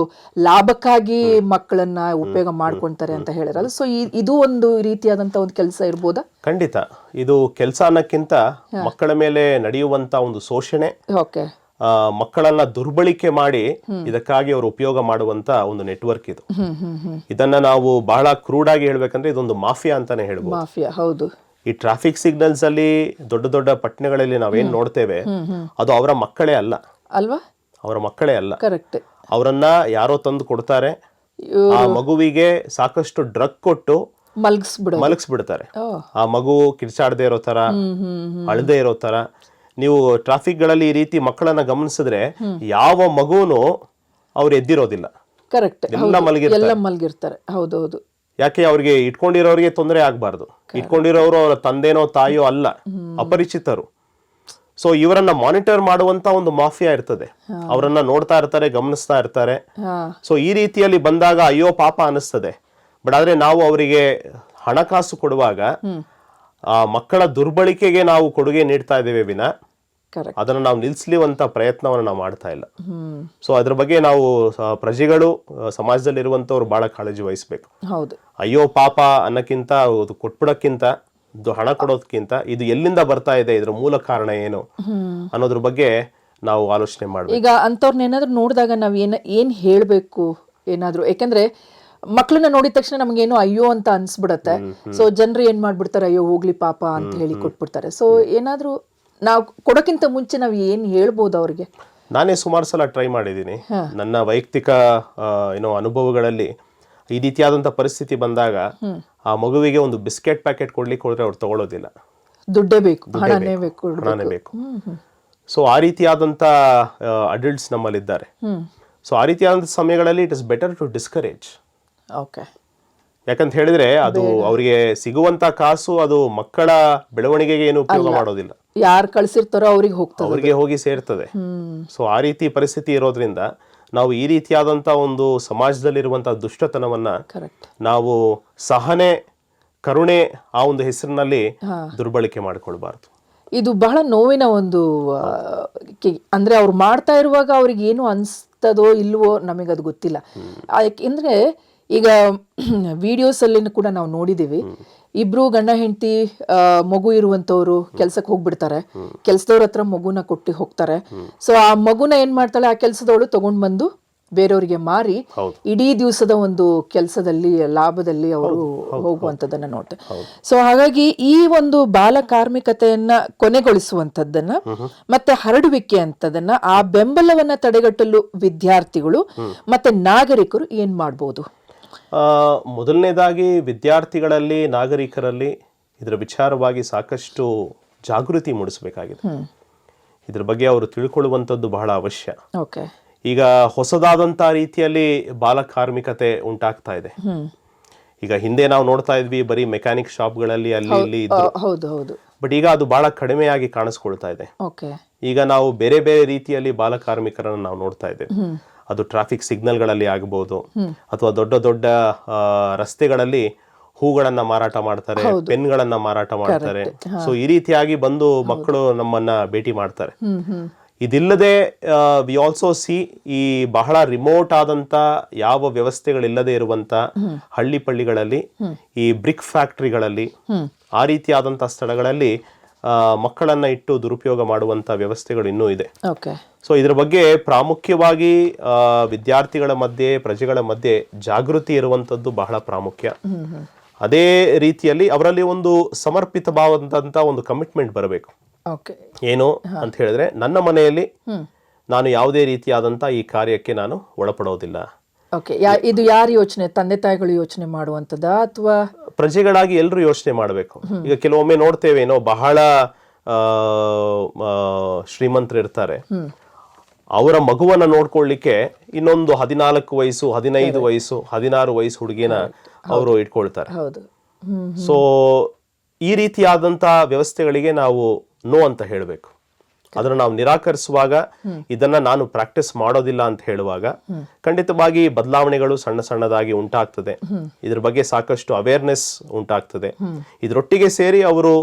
ಲಾಭಕ್ಕಾಗಿ ಮಕ್ಕಳನ್ನ ಉಪಯೋಗ ಮಾಡ್ಕೊಂತಾರೆ ಅಂತ ಹೇಳಿರಲ್ಲ, ಸೊ ಇದು ಒಂದು ರೀತಿಯಾದಂತ ಒಂದು ಕೆಲಸ ಇರ್ಬೋದಾ? ಖಂಡಿತ. ಇದು ಕೆಲಸ ಅನ್ನಕ್ಕಿಂತ ಮಕ್ಕಳ ಮೇಲೆ ನಡೆಯುವಂತ ಒಂದು ಶೋಷಣೆ, ಓಕೆ, ಮಕ್ಕಳನ್ನ ದುರ್ಬಳಕೆ ಮಾಡಿ ಇದಕ್ಕಾಗಿ ಅವರು ಉಪಯೋಗ ಮಾಡುವಂತ ಒಂದು ನೆಟ್ವರ್ಕ್ ಇದು. ಇದನ್ನ ನಾವು ಬಹಳ ಕ್ರೂಡ್ ಆಗಿ ಹೇಳ್ಬೇಕಂದ್ರೆ ಇದೊಂದು ಮಾಫಿಯಾ ಅಂತಾನೆ ಹೇಳ್ಬೋದು. ಮಾಫಿಯಾ, ಹೌದು. ಈ ಟ್ರಾಫಿಕ್ ಸಿಗ್ನಲ್ಸ್ ಅಲ್ಲಿ ದೊಡ್ಡ ದೊಡ್ಡ ಪಟ್ಟಣಗಳಲ್ಲಿ ನಾವೇನ್ ನೋಡ್ತೇವೆ ಅದು ಅವರ ಮಕ್ಕಳೇ ಅಲ್ಲ ಅಲ್ವಾ, ಅವರ ಮಕ್ಕಳೇ ಅಲ್ಲ. ಕರೆಕ್ಟ್. ಅವರನ್ನ ಯಾರೋ ತಂದು ಕೊಡ್ತಾರೆ, ಆ ಮಗುವಿಗೆ ಸಾಕಷ್ಟು ಡ್ರಗ್ ಕೊಟ್ಟು ಮಲಗಿಸ್ಬಿಡ್ತಾರೆ. ಆ ಮಗು ಕಿರ್ಚಾಡದೆ ಇರೋ ತರ, ಅಳದೆ ಇರೋ ತರ. ನೀವು ಟ್ರಾಫಿಕ್ ಗಳಲ್ಲಿ ಈ ರೀತಿ ಮಕ್ಕಳನ್ನ ಗಮನಿಸಿದ್ರೆ ಯಾವ ಮಗುನು ಅವ್ರು ಎದ್ದಿರೋದಿಲ್ಲ. ಕರೆಕ್ಟ್, ಎಲ್ಲ ಮಲಗಿರ್ತಾರೆ. ಹೌದೌದು. ಯಾಕೆ? ಅವ್ರಿಗೆ ಇಟ್ಕೊಂಡಿರೋರಿಗೆ ತೊಂದರೆ ಆಗ್ಬಾರ್ದು. ಇಟ್ಕೊಂಡಿರೋರು ಅವರ ತಂದೆನೋ ತಾಯಿಯೋ ಅಲ್ಲ, ಅಪರಿಚಿತರು. ಸೊ ಇವರನ್ನ ಮಾನಿಟರ್ ಮಾಡುವಂತ ಒಂದು ಮಾಫಿಯಾ ಇರ್ತದೆ. ಅವರನ್ನ ನೋಡ್ತಾ ಇರ್ತಾರೆ, ಗಮನಿಸ್ತಾ ಇರ್ತಾರೆ. ಸೊ ಈ ರೀತಿಯಲ್ಲಿ ಬಂದಾಗ ಅಯ್ಯೋ ಪಾಪ ಅನಿಸ್ತದೆ. ಬಟ್ ಆದ್ರೆ ನಾವು ಅವರಿಗೆ ಹಣಕಾಸು ಕೊಡುವಾಗ ಆ ಮಕ್ಕಳ ದುರ್ಬಳಕೆಗೆ ನಾವು ಕೊಡುಗೆ ನೀಡ್ತಾ ಇದ್ದೇವೆ ವಿನ ಅದನ್ನ ನಾವು ನಿಲ್ಲಿಸುವಂತ ಪ್ರಯತ್ನವನ್ನು ನಾವು ಮಾಡ್ತಾ ಇಲ್ಲ. ಸೊ ಅದ್ರ ಬಗ್ಗೆ ನಾವು ಪ್ರಜೆಗಳು, ಸಮಾಜದಲ್ಲಿ ಇರುವಂತವ್ರು ಬಹಳ ಕಾಳಜಿ ವಹಿಸ್ಬೇಕು. ಅಯ್ಯೋ ಪಾಪ ಅನ್ನಕ್ಕಿಂತ, ಕೊಟ್ಬಿಡಕ್ಕಿಂತ, ಹಣ ಕೊಡೋದಕ್ಕಿಂತ ಇದು ಎಲ್ಲಿಂದ ಬರ್ತಾ ಇದೆ, ಇದ್ರ ಮೂಲ ಕಾರಣ ಏನು ಅನ್ನೋದ್ರ ಬಗ್ಗೆ ನಾವು ಆಲೋಚನೆ ಮಾಡ್ಬೇಕು. ಈಗ ಅಂತವ್ರನ್ನ ಏನಾದ್ರು ನೋಡಿದಾಗ ನಾವ್ ಏನ್ ಹೇಳ್ಬೇಕು ಏನಾದ್ರು, ಯಾಕಂದ್ರೆ ಮಕ್ಳನ್ನ ನೋಡಿದ ತಕ್ಷಣ ನಮ್ಗೇನೋ ಅಯ್ಯೋ ಅಂತ ಅನ್ಸ್ಬಿಡತ್ತೆ. ಸೊ ಜನರು ಏನ್ ಮಾಡ್ಬಿಡ್ತಾರೆ, ಅಯ್ಯೋ ಹೋಗ್ಲಿ ಪಾಪ ಅಂತ ಹೇಳಿ ಕೊಟ್ಬಿಡ್ತಾರೆ. ಸೊ ಏನಾದ್ರು ನಾವು ಕೊಡೋಕ್ಕಿಂತ ಮುಂಚೆ ನಾವ್ ಏನ್ ಹೇಳ್ಬೋದು ಅವ್ರಿಗೆ? ನಾನೇ ಸುಮಾರು ಸಲ ಟ್ರೈ ಮಾಡಿದ್ದೀನಿ. ನನ್ನ ವೈಯಕ್ತಿಕ ಅನುಭವಗಳಲ್ಲಿ ಈ ರೀತಿಯಾದಂತ ಪರಿಸ್ಥಿತಿ ಬಂದಾಗ ಆ ಮಗುವಿಗೆ ಒಂದು ಬಿಸ್ಕೆಟ್ ಪ್ಯಾಕೆಟ್ ಕೊಡ್ಲಿಕ್ಕೆ ಹೋದ್ರೆ ಅವ್ರು ತಗೊಳ್ಳೋದಿಲ್ಲ. ದುಡ್ಡೇ ಬೇಕು, ಹಣನೇ ಬೇಕು. ಸೊ ಆ ರೀತಿಯಾದಂತ ಅಡಲ್ಟ್ಸ್ ನಮ್ಮಲ್ಲಿದ್ದಾರೆ. ಸೊ ಆ ರೀತಿಯಾದಂತ ಸಮಯಗಳಲ್ಲಿ it is better to discourage. ಯಾಕಂತ ಹೇಳಿದ್ರೆ ಅದು ಅವರಿಗೆ ಸಿಗುವಂತ ಕಾಸು ಅದು ಮಕ್ಕಳ ಬೆಳವಣಿಗೆಗೆ ಏನು ಉಪಯೋಗ ಮಾಡೋದಿಲ್ಲ. ಯಾರು ಕಳ್ಸಿರ್ತಾರೋ ಅವ್ರಿಗೆ ಹೋಗಿ ಸೇರ್ತದೆ. ಸೊ ಆ ರೀತಿ ಪರಿಸ್ಥಿತಿ ಇರೋದ್ರಿಂದ ನಾವು ಈ ರೀತಿಯಾದಂತ ಒಂದು ಸಮಾಜದಲ್ಲಿರುವಂತಹ ದುಷ್ಟತನವನ್ನ ನಾವು ಸಹನೆ, ಕರುಣೆ ಆ ಒಂದು ಹೆಸರಿನಲ್ಲಿ ದುರ್ಬಳಕೆ ಮಾಡಿಕೊಳ್ಬಾರ್ದು. ಇದು ಬಹಳ ನೋವಿನ ಒಂದು ಅಂದ್ರೆ ಅವ್ರು ಮಾಡ್ತಾ ಇರುವಾಗ ಅವ್ರಿಗೆ ಏನು ಅನ್ಸ್ತದೋ ಇಲ್ವೋ ನಮಗದು ಗೊತ್ತಿಲ್ಲ. ಯಾಕೆಂದ್ರೆ ಈಗ ವಿಡಿಯೋಸ್ ಅಲ್ಲಿ ಕೂಡ ನಾವು ನೋಡಿದೀವಿ, ಇಬ್ರು ಗಂಡ ಹೆಂಡತಿ ಮಗು ಇರುವಂತವ್ರು ಕೆಲ್ಸಕ್ಕೆ ಹೋಗ್ಬಿಡ್ತಾರೆ. ಕೆಲ್ಸದವ್ರ ಹತ್ರ ಮಗುನ ಕೊಟ್ಟು ಹೋಗ್ತಾರೆ. ಸೊ ಆ ಮಗುನ ಏನ್ ಮಾಡ್ತಾಳೆ, ಆ ಕೆಲ್ಸದವಳು ತಗೊಂಡ್ ಬಂದು ಬೇರೆಯವ್ರಿಗೆ ಮಾರಿ ಇಡೀ ದಿವಸದ ಒಂದು ಕೆಲಸದಲ್ಲಿ ಲಾಭದಲ್ಲಿ ಅವರು ಹೋಗುವಂತದನ್ನ ನೋಡ್ತಾರೆ. ಸೊ ಹಾಗಾಗಿ ಈ ಒಂದು ಬಾಲ ಕಾರ್ಮಿಕತೆಯನ್ನ ಕೊನೆಗೊಳಿಸುವಂತದ್ದನ್ನ ಮತ್ತೆ ಹರಡುವಿಕೆ ಅಂತದನ್ನ, ಆ ಬೆಂಬಲವನ್ನ ತಡೆಗಟ್ಟಲು ವಿದ್ಯಾರ್ಥಿಗಳು ಮತ್ತೆ ನಾಗರಿಕರು ಏನ್ ಮಾಡ್ಬೋದು? ಮೊದಲನೇದಾಗಿ ವಿದ್ಯಾರ್ಥಿಗಳಲ್ಲಿ, ನಾಗರಿಕರಲ್ಲಿ ಇದರ ವಿಚಾರವಾಗಿ ಸಾಕಷ್ಟು ಜಾಗೃತಿ ಮೂಡಿಸಬೇಕಾಗಿದೆ. ಇದ್ರ ಬಗ್ಗೆ ಅವರು ತಿಳ್ಕೊಳ್ಳುವಂಥದ್ದು ಬಹಳ ಅವಶ್ಯ. ಈಗ ಹೊಸದಾದಂತ ರೀತಿಯಲ್ಲಿ ಬಾಲ ಕಾರ್ಮಿಕತೆ ಉಂಟಾಗ್ತಾ ಇದೆ. ಈಗ ಹಿಂದೆ ನಾವು ನೋಡ್ತಾ ಇದ್ವಿ ಬರೀ ಮೆಕ್ಯಾನಿಕ್ ಶಾಪ್ಗಳಲ್ಲಿ ಅಲ್ಲಿ ಇಲ್ಲಿ ಇದ್ರು. ಬಟ್ ಈಗ ಅದು ಬಹಳ ಕಡಿಮೆಯಾಗಿ ಕಾಣಿಸ್ಕೊಳ್ತಾ ಇದೆ. ಈಗ ನಾವು ಬೇರೆ ಬೇರೆ ರೀತಿಯಲ್ಲಿ ಬಾಲ ಕಾರ್ಮಿಕರನ್ನು ನಾವು ನೋಡ್ತಾ ಇದ್ದೇವೆ. ಅದು ಟ್ರಾಫಿಕ್ ಸಿಗ್ನಲ್ಗಳಲ್ಲಿ ಆಗಬಹುದು, ಅಥವಾ ದೊಡ್ಡ ದೊಡ್ಡ ರಸ್ತೆಗಳಲ್ಲಿ ಹೂಗಳನ್ನ ಮಾರಾಟ ಮಾಡ್ತಾರೆ, ಪೆನ್ಗಳನ್ನ ಮಾರಾಟ ಮಾಡ್ತಾರೆ. ಸೊ ಈ ರೀತಿಯಾಗಿ ಬಂದು ಮಕ್ಕಳು ನಮ್ಮನ್ನ ಭೇಟಿ ಮಾಡ್ತಾರೆ. ಇದಿಲ್ಲದೆ ವಿ ಆಲ್ಸೋ ಸಿ ಈ ಬಹಳ ರಿಮೋಟ್ ಆದಂತ ಯಾವ ವ್ಯವಸ್ಥೆಗಳಿಲ್ಲದೆ ಇರುವಂತ ಹಳ್ಳಿ ಪಳ್ಳಿಗಳಲ್ಲಿ, ಈ ಬ್ರಿಕ್ ಫ್ಯಾಕ್ಟರಿಗಳಲ್ಲಿ, ಆ ರೀತಿಯಾದಂತ ಸ್ಥಳಗಳಲ್ಲಿ ಮಕ್ಕಳನ್ನ ಇಟ್ಟು ದುರುಪಯೋಗ ಮಾಡುವಂತ ವ್ಯವಸ್ಥೆಗಳು ಇನ್ನೂ ಇದೆ. ಸೊ ಇದರ ಬಗ್ಗೆ ಪ್ರಾಮುಖ್ಯವಾಗಿ ವಿದ್ಯಾರ್ಥಿಗಳ ಮಧ್ಯೆ, ಪ್ರಜೆಗಳ ಮಧ್ಯೆ ಜಾಗೃತಿ ಇರುವಂತದ್ದು ಬಹಳ ಪ್ರಾಮುಖ್ಯ. ಅದೇ ರೀತಿಯಲ್ಲಿ ಅವರಲ್ಲಿ ಒಂದು ಸಮರ್ಪಿತವಾದಂತ ಒಂದು ಕಮಿಟ್ಮೆಂಟ್ ಬರಬೇಕು. ಏನು ಅಂತ ಹೇಳಿದ್ರೆ, ನನ್ನ ಮನೆಯಲ್ಲಿ ನಾನು ಯಾವುದೇ ರೀತಿಯಾದಂತ ಈ ಕಾರ್ಯಕ್ಕೆ ನಾನು ಒಳಪಡೋದಿಲ್ಲ. ಇದು ಯಾರು ಯೋಚನೆ, ತಂದೆ ತಾಯಿಗಳು ಯೋಚನೆ ಮಾಡುವಂತದ ಅಥವಾ ಪ್ರಜೆಗಳಾಗಿ ಎಲ್ಲರೂ ಯೋಚನೆ ಮಾಡಬೇಕು. ಈಗ ಕೆಲವೊಮ್ಮೆ ನೋಡ್ತೇವೆ, ಏನೋ ಬಹಳ ಶ್ರೀಮಂತರು ಇರ್ತಾರೆ, ಅವರ ಮಗುವನ್ನ ನೋಡ್ಕೊಳ್ಳಿಕ್ಕೆ ಇನ್ನೊಂದು 14 ವಯಸ್ಸು, 15 ವಯಸ್ಸು, 16 ವಯಸ್ಸು ಹುಡುಗಿನ ಅವರು ಇಟ್ಕೊಳ್ತಾರೆ. ಸೊ ಈ ರೀತಿಯಾದಂತ ವ್ಯವಸ್ಥೆಗಳಿಗೆ ನಾವು ನೋ ಅಂತ ಹೇಳಬೇಕು. ಅದನ್ನ ನಾವು ನಿರಾಕರಿಸುವಾಗ, ಇದನ್ನ ನಾನು ಪ್ರಾಕ್ಟೀಸ್ ಮಾಡೋದಿಲ್ಲ ಅಂತ ಹೇಳುವಾಗ ಖಂಡಿತವಾಗಿ ಬದಲಾವಣೆಗಳು ಸಣ್ಣ ಸಣ್ಣದಾಗಿ ಉಂಟಾಗ್ತದೆ. ಇದ್ರ ಬಗ್ಗೆ ಸಾಕಷ್ಟು ಅವೇರ್ನೆಸ್ ಉಂಟಾಗ್ತದೆ. ಇದರೊಟ್ಟಿಗೆ ಸೇರಿ ಅವರು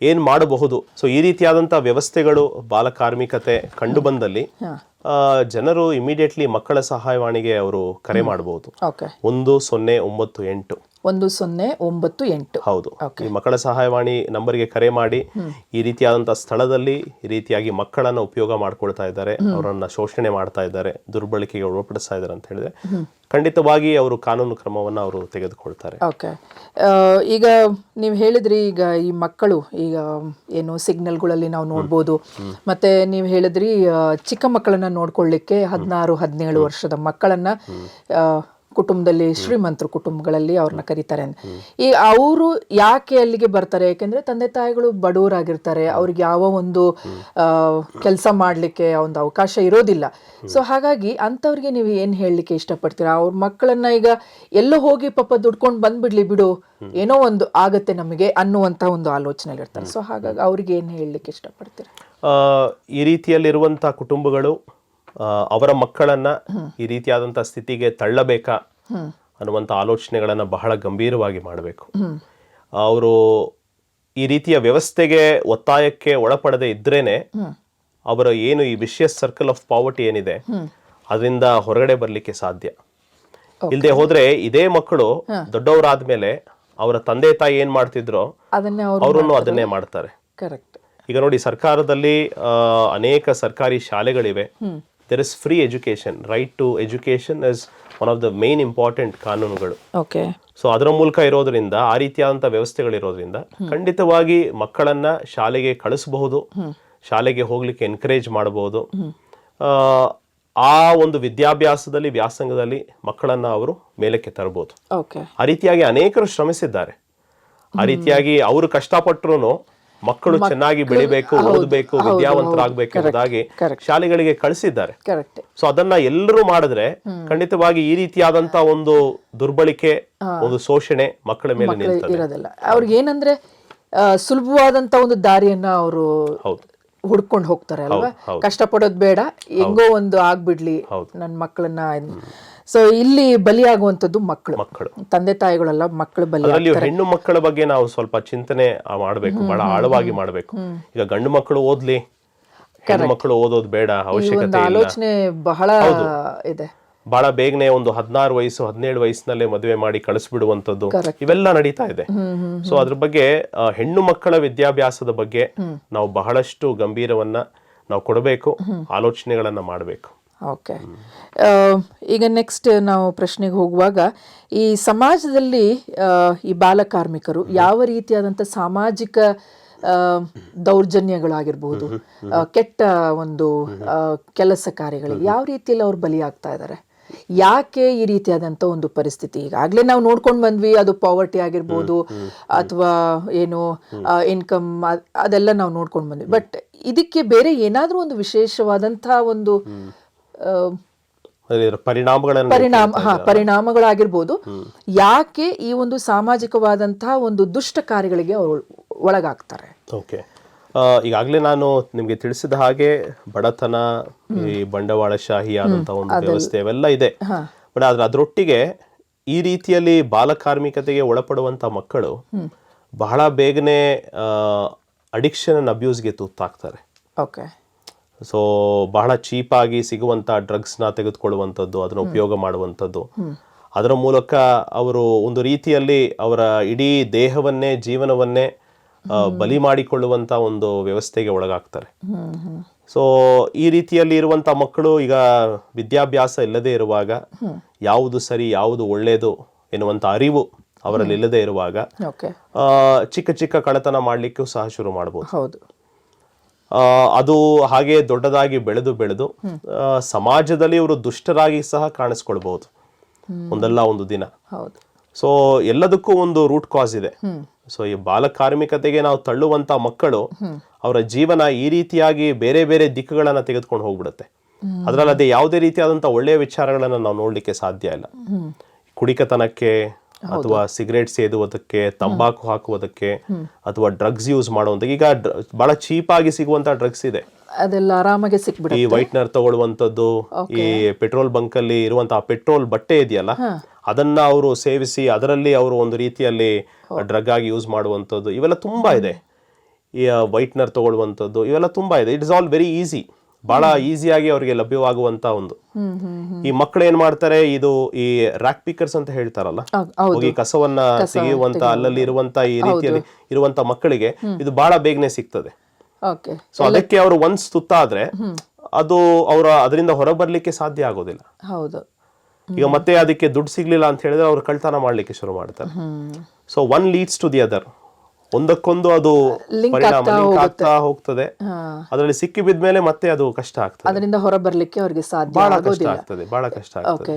ಏನ್ ಮಾಡಬಹುದು. ಸೊ ಈ ರೀತಿಯಾದಂತಹ ವ್ಯವಸ್ಥೆಗಳು ಬಾಲಕಾರ್ಮಿಕತೆ ಕಂಡು ಬಂದಲ್ಲಿ ಜನರು ಇಮಿಡಿಯೇಟ್ಲಿ ಮಕ್ಕಳ ಸಹಾಯವಾಣಿಗೆ ಅವರು ಕರೆ ಮಾಡಬಹುದು. 1098 1098. ಹೌದು. ಈ ಮಕ್ಕಳ ಸಹಾಯವಾಣಿ ನಂಬರ್ಗೆ ಕರೆ ಮಾಡಿ ಈ ರೀತಿಯಾದಂತಹ ಸ್ಥಳದಲ್ಲಿ ಈ ರೀತಿಯಾಗಿ ಮಕ್ಕಳನ್ನ ಉಪಯೋಗ ಮಾಡ್ಕೊಳ್ತಾ ಇದ್ದಾರೆ, ಅವರನ್ನ ಶೋಷಣೆ ಮಾಡ್ತಾ ಇದ್ದಾರೆ, ದುರ್ಬಳಕೆಗೆ ಒಳಪಡಿಸ್ತಾ ಇದ್ದಾರೆ ಅಂತ ಹೇಳಿದ್ರೆ ಖಂಡಿತವಾಗಿ ಅವರು ಕಾನೂನು ಕ್ರಮವನ್ನ ಅವರು ತೆಗೆದುಕೊಳ್ತಾರೆ. ಓಕೆ, ಈಗ ನೀವು ಹೇಳಿದ್ರಿ ಈಗ ಈ ಮಕ್ಕಳು ಈಗ ಏನು ಸಿಗ್ನಲ್ಗಳಲ್ಲಿ ನಾವು ನೋಡ್ಬೋದು, ಮತ್ತೆ ನೀವು ಹೇಳಿದ್ರಿ ಚಿಕ್ಕ ಮಕ್ಕಳನ್ನ ನೋಡ್ಕೊಳ್ಳಿಕ್ಕೆ 16-17 ವರ್ಷದ ಮಕ್ಕಳನ್ನ ಕುಟುಂಬದಲ್ಲಿ ಶ್ರೀಮಂತರ ಕುಟುಂಬಗಳಲ್ಲಿ ಅವ್ರನ್ನ ಕರೀತಾರೆ. ಈ ಅವರು ಯಾಕೆ ಅಲ್ಲಿಗೆ ಬರ್ತಾರೆ? ಯಾಕೆಂದ್ರೆ ತಂದೆ ತಾಯಿಗಳು ಬಡವರಾಗಿರ್ತಾರೆ, ಅವ್ರಿಗೆ ಯಾವ ಒಂದು ಕೆಲಸ ಮಾಡ್ಲಿಕ್ಕೆ ಒಂದು ಅವಕಾಶ ಇರೋದಿಲ್ಲ. ಸೊ ಹಾಗಾಗಿ ಅಂಥವ್ರಿಗೆ ನೀವು ಏನ್ ಹೇಳಲಿಕ್ಕೆ ಇಷ್ಟಪಡ್ತೀರಾ? ಅವ್ರ ಮಕ್ಕಳನ್ನ ಈಗ ಎಲ್ಲೋ ಹೋಗಿ ಪಾಪ ದುಡ್ಕೊಂಡು ಬಂದ್ಬಿಡ್ಲಿ ಬಿಡು, ಏನೋ ಒಂದು ಆಗತ್ತೆ ನಮಗೆ ಅನ್ನುವಂತ ಒಂದು ಆಲೋಚನೆಯಲ್ಲಿ ಇರ್ತಾರೆ. ಸೊ ಹಾಗಾಗಿ ಅವ್ರಿಗೆ ಏನ್ ಹೇಳಲಿಕ್ಕೆ ಇಷ್ಟಪಡ್ತೀರಾ? ಈ ರೀತಿಯಲ್ಲಿರುವಂತಹ ಕುಟುಂಬಗಳು ಅವರ ಮಕ್ಕಳನ್ನ ಈ ರೀತಿಯಾದಂತಹ ಸ್ಥಿತಿಗೆ ತಳ್ಳಬೇಕಾ ಅನ್ನುವಂಥ ಆಲೋಚನೆಗಳನ್ನ ಬಹಳ ಗಂಭೀರವಾಗಿ ಮಾಡಬೇಕು. ಅವರು ಈ ರೀತಿಯ ವ್ಯವಸ್ಥೆಗೆ ಒತ್ತಾಯಕ್ಕೆ ಒಳಪಡದೆ ಇದ್ರೇನೆ ಅವರ ಏನು ಈ ವಿಶಿಯಸ್ ಸರ್ಕಲ್ ಆಫ್ ಪಾವರ್ಟಿ ಏನಿದೆ ಅದರಿಂದ ಹೊರಗಡೆ ಬರ್ಲಿಕ್ಕೆ ಸಾಧ್ಯ. ಇಲ್ಲದೆ ಹೋದ್ರೆ ಇದೇ ಮಕ್ಕಳು ದೊಡ್ಡವರಾದ್ಮೇಲೆ ಅವರ ತಂದೆ ತಾಯಿ ಏನ್ ಮಾಡ್ತಿದ್ರೋ ಅವರನ್ನು ಅದನ್ನೇ ಮಾಡ್ತಾರೆ. ಈಗ ನೋಡಿ, ಸರ್ಕಾರದಲ್ಲಿ ಅನೇಕ ಸರ್ಕಾರಿ ಶಾಲೆಗಳಿವೆ. there is free education. Right to education is one of the main important ಕಾನೂನುಗಳು. ಸೊ ಅದರ ಮೂಲಕ ಇರೋದ್ರಿಂದ, ಆ ರೀತಿಯಾದಂಥ ವ್ಯವಸ್ಥೆಗಳಿರೋದ್ರಿಂದ ಖಂಡಿತವಾಗಿ ಮಕ್ಕಳನ್ನ ಶಾಲೆಗೆ ಕಳಿಸಬಹುದು, ಶಾಲೆಗೆ ಹೋಗ್ಲಿಕ್ಕೆ ಎನ್ಕರೇಜ್ ಮಾಡಬಹುದು. ಆ ಒಂದು ವಿದ್ಯಾಭ್ಯಾಸದಲ್ಲಿ, ವ್ಯಾಸಂಗದಲ್ಲಿ ಮಕ್ಕಳನ್ನ ಅವರು ಮೇಲಕ್ಕೆ ತರಬಹುದು. ಆ ರೀತಿಯಾಗಿ ಅನೇಕರು ಶ್ರಮಿಸಿದ್ದಾರೆ. ಆ ರೀತಿಯಾಗಿ ಅವರು ಕಷ್ಟಪಟ್ಟರು ಮಕ್ಕಳು ಚೆನ್ನಾಗಿ ಬೆಳಿಬೇಕು, ಓದಬೇಕು, ವಿದ್ಯಾವಂತರಾಗಬೇಕು ಎಂಬುದಾಗಿ ಶಾಲೆಗಳಿಗೆ ಕಳಿಸಿದ್ದಾರೆ. ಸೊ ಅದನ್ನ ಎಲ್ಲರೂ ಮಾಡಿದ್ರೆ ಖಂಡಿತವಾಗಿ ಈ ರೀತಿಯಾದಂತ ಒಂದು ದುರ್ಬಳಕೆ, ಒಂದು ಶೋಷಣೆ ಮಕ್ಕಳ ಮೇಲೆ ಇರೋದಿಲ್ಲ. ಅವ್ರಿಗೆ ಏನಂದ್ರೆ ಸುಲಭವಾದಂತ ಒಂದು ದಾರಿಯನ್ನ ಅವರು ಹುಡ್ಕೊಂಡು ಹೋಗ್ತಾರೆ ಅಲ್ವಾ? ಕಷ್ಟಪಡೋದು ಬೇಡ, ಹೆಂಗೋ ಒಂದು ಆಗ್ಬಿಡ್ಲಿ ನನ್ನ ಮಕ್ಕಳನ್ನ. ಸೊ ಇಲ್ಲಿ ಬಲಿಯಾಗುವಂತದ್ದು ಮಕ್ಕಳು, ತಂದೆ ತಾಯಿಗಳೆಲ್ಲ ಮಕ್ಕಳು ಬಲಿ. ಹೆಣ್ಣು ಮಕ್ಕಳ ಬಗ್ಗೆ ನಾವು ಸ್ವಲ್ಪ ಚಿಂತನೆ ಮಾಡಬೇಕು, ಬಹಳ ಆಳವಾಗಿ ಮಾಡಬೇಕು. ಈಗ ಗಂಡು ಮಕ್ಕಳು ಓದ್ಲಿ, ಹೆಣ್ಣು ಮಕ್ಕಳು ಓದೋದು ಬೇಡ, ಅವಶ್ಯಕತೆ ಆಲೋಚನೆ ಬಹಳ ಇದೆ. ಬಹಳ ಬೇಗನೆ ಒಂದು 16 ವಯಸ್ಸು 17 ವಯಸ್ಸಿನಲ್ಲೇ ಮದುವೆ ಮಾಡಿ ಕಳಿಸ್ಬಿಡುವಂತದ್ದು ಇವೆಲ್ಲ ನಡೀತಾ ಇದೆ. ಸೊ ಅದ್ರ ಬಗ್ಗೆ ಹೆಣ್ಣು ಮಕ್ಕಳ ವಿದ್ಯಾಭ್ಯಾಸದ ಬಗ್ಗೆ ನಾವು ಬಹಳಷ್ಟು ಗಂಭೀರವನ್ನ ನಾವು ಕೊಡಬೇಕು, ಆಲೋಚನೆಗಳನ್ನ ಮಾಡಬೇಕು. ಓಕೆ, ಈಗ ನೆಕ್ಸ್ಟ್ ನಾವು ಪ್ರಶ್ನೆಗೆ ಹೋಗುವಾಗ, ಈ ಸಮಾಜದಲ್ಲಿ ಈ ಬಾಲಕಾರ್ಮಿಕರು ಯಾವ ರೀತಿಯಾದಂಥ ಸಾಮಾಜಿಕ ದೌರ್ಜನ್ಯಗಳಾಗಿರ್ಬೋದು, ಕೆಟ್ಟ ಒಂದು ಕೆಲಸ ಕಾರ್ಯಗಳಿಗೆ ಯಾವ ರೀತಿಯಲ್ಲಿ ಅವ್ರು ಬಲಿಯಾಗ್ತಾ ಇದ್ದಾರೆ? ಯಾಕೆ ಈ ರೀತಿಯಾದಂಥ ಒಂದು ಪರಿಸ್ಥಿತಿ? ಈಗಾಗಲೇ ನಾವು ನೋಡ್ಕೊಂಡು ಬಂದ್ವಿ, ಅದು ಪಾವರ್ಟಿ ಆಗಿರ್ಬೋದು ಅಥವಾ ಏನು ಇನ್ಕಮ್, ಅದೆಲ್ಲ ನಾವು ನೋಡ್ಕೊಂಡು ಬಂದ್ವಿ. ಬಟ್ ಇದಕ್ಕೆ ಬೇರೆ ಏನಾದರೂ ಒಂದು ವಿಶೇಷವಾದಂಥ ಒಂದು ಪರಿಣಾಮಗಳಾಗಿರ್ಬೋದು. ಯಾಕೆ ಈ ಒಂದು ಸಾಮಾಜಿಕವಾದಂತಹ ಒಂದು ದುಷ್ಟ ಕಾರ್ಯಗಳಿಗೆ ಅವರು ಒಳಗಾಗ್ತಾರೆ? ಓಕೆ, ಈಗಾಗಲೇ ನಾನು ನಿಮ್ಗೆ ತಿಳಿಸಿದ ಹಾಗೆ ಬಡತನ, ಈ ಬಂಡವಾಳಶಾಹಿ ಆದಂತಹ ಒಂದು ವ್ಯವಸ್ಥೆ ಅವೆಲ್ಲ ಇದೆ. ಬಟ್ ಆದ್ರೆ ಅದರೊಟ್ಟಿಗೆ ಈ ರೀತಿಯಲ್ಲಿ ಬಾಲಕಾರ್ಮಿಕತೆಗೆ ಒಳಪಡುವಂತ ಮಕ್ಕಳು ಬಹಳ ಬೇಗನೆ ಅಡಿಕ್ಷನ್ ಅಂಡ್ ಅಬ್ಯೂಸ್ಗೆ ತುತ್ತಾಗ್ತಾರೆ. ಓಕೆ, ಸೊ ಬಹಳ ಚೀಪಾಗಿ ಸಿಗುವಂತ ಡ್ರಗ್ಸ್ನ ತೆಗೆದುಕೊಳ್ಳುವಂಥದ್ದು, ಅದನ್ನ ಉಪಯೋಗ ಮಾಡುವಂಥದ್ದು, ಅದರ ಮೂಲಕ ಅವರು ಒಂದು ರೀತಿಯಲ್ಲಿ ಅವರ ಇಡೀ ದೇಹವನ್ನೇ, ಜೀವನವನ್ನೇ ಬಲಿ ಮಾಡಿಕೊಳ್ಳುವಂತ ಒಂದು ವ್ಯವಸ್ಥೆಗೆ ಒಳಗಾಗ್ತಾರೆ. ಸೊ ಈ ರೀತಿಯಲ್ಲಿ ಇರುವಂತ ಮಕ್ಕಳು ಈಗ ವಿದ್ಯಾಭ್ಯಾಸ ಇಲ್ಲದೆ ಇರುವಾಗ ಯಾವುದು ಸರಿ, ಯಾವುದು ಒಳ್ಳೆಯದು ಎನ್ನುವಂತ ಅರಿವು ಅವರಲ್ಲಿ ಇಲ್ಲದೆ ಇರುವಾಗ ಚಿಕ್ಕ ಚಿಕ್ಕ ಕಳ್ಳತನ ಮಾಡ್ಲಿಕ್ಕೂ ಸಹ ಶುರು ಮಾಡಬಹುದು. ಅದು ಹಾಗೆ ದೊಡ್ಡದಾಗಿ ಬೆಳೆದು ಸಮಾಜದಲ್ಲಿ ಇವರು ದುಷ್ಟರಾಗಿ ಸಹ ಕಾಣಿಸ್ಕೊಳ್ಬಹುದು ಒಂದಲ್ಲ ಒಂದು ದಿನ. ಸೊ ಎಲ್ಲದಕ್ಕೂ ಒಂದು ರೂಟ್ ಕಾಸ್ ಇದೆ. ಸೊ ಈ ಬಾಲಕಾರ್ಮಿಕತೆಗೆ ನಾವು ತಳ್ಳುವಂತ ಮಕ್ಕಳು ಅವರ ಜೀವನ ಈ ರೀತಿಯಾಗಿ ಬೇರೆ ಬೇರೆ ದಿಕ್ಕುಗಳನ್ನ ತೆಗೆದುಕೊಂಡು ಹೋಗ್ಬಿಡುತ್ತೆ. ಅದರಲ್ಲದೆ ಯಾವುದೇ ರೀತಿಯಾದಂತ ಒಳ್ಳೆಯ ವಿಚಾರಗಳನ್ನ ನಾವು ನೋಡ್ಲಿಕ್ಕೆ ಸಾಧ್ಯ ಇಲ್ಲ. ಕುಡಿಕತನಕ್ಕೆ ಅಥವಾ ಸಿಗರೇಟ್ ಸೇದುವುದಕ್ಕೆ, ತಂಬಾಕು ಹಾಕುವುದಕ್ಕೆ, ಅಥವಾ ಡ್ರಗ್ಸ್ ಯೂಸ್ ಮಾಡುವಂತ ಈಗ ಬಹಳ ಚೀಪ್ ಆಗಿ ಸಿಗುವಂತ ಡ್ರಗ್ಸ್ ಇದೆ, ಅದೆಲ್ಲ ಆರಾಮಾಗಿ ಸಿಕ್ಬಿಡುತ್ತೆ. ಈ ವೈಟ್ನರ್ ತಗೊಳ್ಳುವಂತದ್ದು, ಈ ಪೆಟ್ರೋಲ್ ಬಂಕ್ ಅಲ್ಲಿ ಇರುವಂತಹ ಪೆಟ್ರೋಲ್ ಬಟ್ಟೆ ಇದೆಯಲ್ಲ, ಅದನ್ನ ಅವರು ಸೇವಿಸಿ ಅದರಲ್ಲಿ ಅವರು ಒಂದು ರೀತಿಯಲ್ಲಿ ಡ್ರಗ್ ಆಗಿ ಯೂಸ್ ಮಾಡುವಂತದ್ದು, ಇವೆಲ್ಲ ತುಂಬಾ ಇದೆ. ಈ ವೈಟ್ನರ್ ತಗೊಳ್ಳುವಂಥದ್ದು ಇವೆಲ್ಲ ತುಂಬಾ ಇದೆ. It is all very easy, ಬಹಳ ಈಸಿಯಾಗಿ ಅವರಿಗೆ ಲಭ್ಯವಾಗುವಂತ ಒಂದು. ಈ ಮಕ್ಕಳು ಏನ್ ಮಾಡ್ತಾರೆ, ಇದು ಈ ರ್ಯಾಕ್ ಪಿಕರ್ಸ್ ಅಂತ ಹೇಳ್ತಾರಲ್ಲ, ಹೋಗಿ ಕಸವನ್ನ ತೆಗೆಯುವಂತ ಅಲ್ಲಲ್ಲಿ ಇರುವಂತ ಈ ರೀತಿಯಲ್ಲಿ ಇರುವಂತ ಮಕ್ಕಳಿಗೆ ಇದು ಬಹಳ ಬೇಗನೆ ಸಿಗ್ತದೆ. ಸೊ ಅದಕ್ಕೆ ಅವರು ಒನ್ಸ್ ತುತ್ತಾದ್ರೆ ಅದು ಅದರಿಂದ ಹೊರಬರ್ಲಿಕ್ಕೆ ಸಾಧ್ಯ ಆಗೋದಿಲ್ಲ. ಹೌದು. ಈಗ ಮತ್ತೆ ಅದಕ್ಕೆ ದುಡ್ಡು ಸಿಗ್ಲಿಲ್ಲ ಅಂತ ಹೇಳಿದ್ರೆ ಅವ್ರು ಕಳ್ತನ ಮಾಡ್ಲಿಕ್ಕೆ ಶುರು ಮಾಡ್ತಾರೆ. So one leads to the other, ಒಂದಕ್ಕೊಂದು ಅದು ಪರಿಣಾಮ ಲಿಂಕ್ ಆಗ್ತಾ ಹೋಗ್ತದೆ. ಅದರಲ್ಲಿ ಸಿಕ್ಕಿ ಬಿದ್ಮೇಲೆ ಮತ್ತೆ ಅದು ಕಷ್ಟ ಆಗ್ತದೆ, ಅದರಿಂದ ಹೊರಬರ್ಲಿಕ್ಕೆ ಅವರಿಗೆ ಸಾಧ್ಯ ಬಹಳ ಕಷ್ಟ ಆಗ್ತದೆ, ಬಹಳ ಕಷ್ಟ ಆಗ್ತದೆ.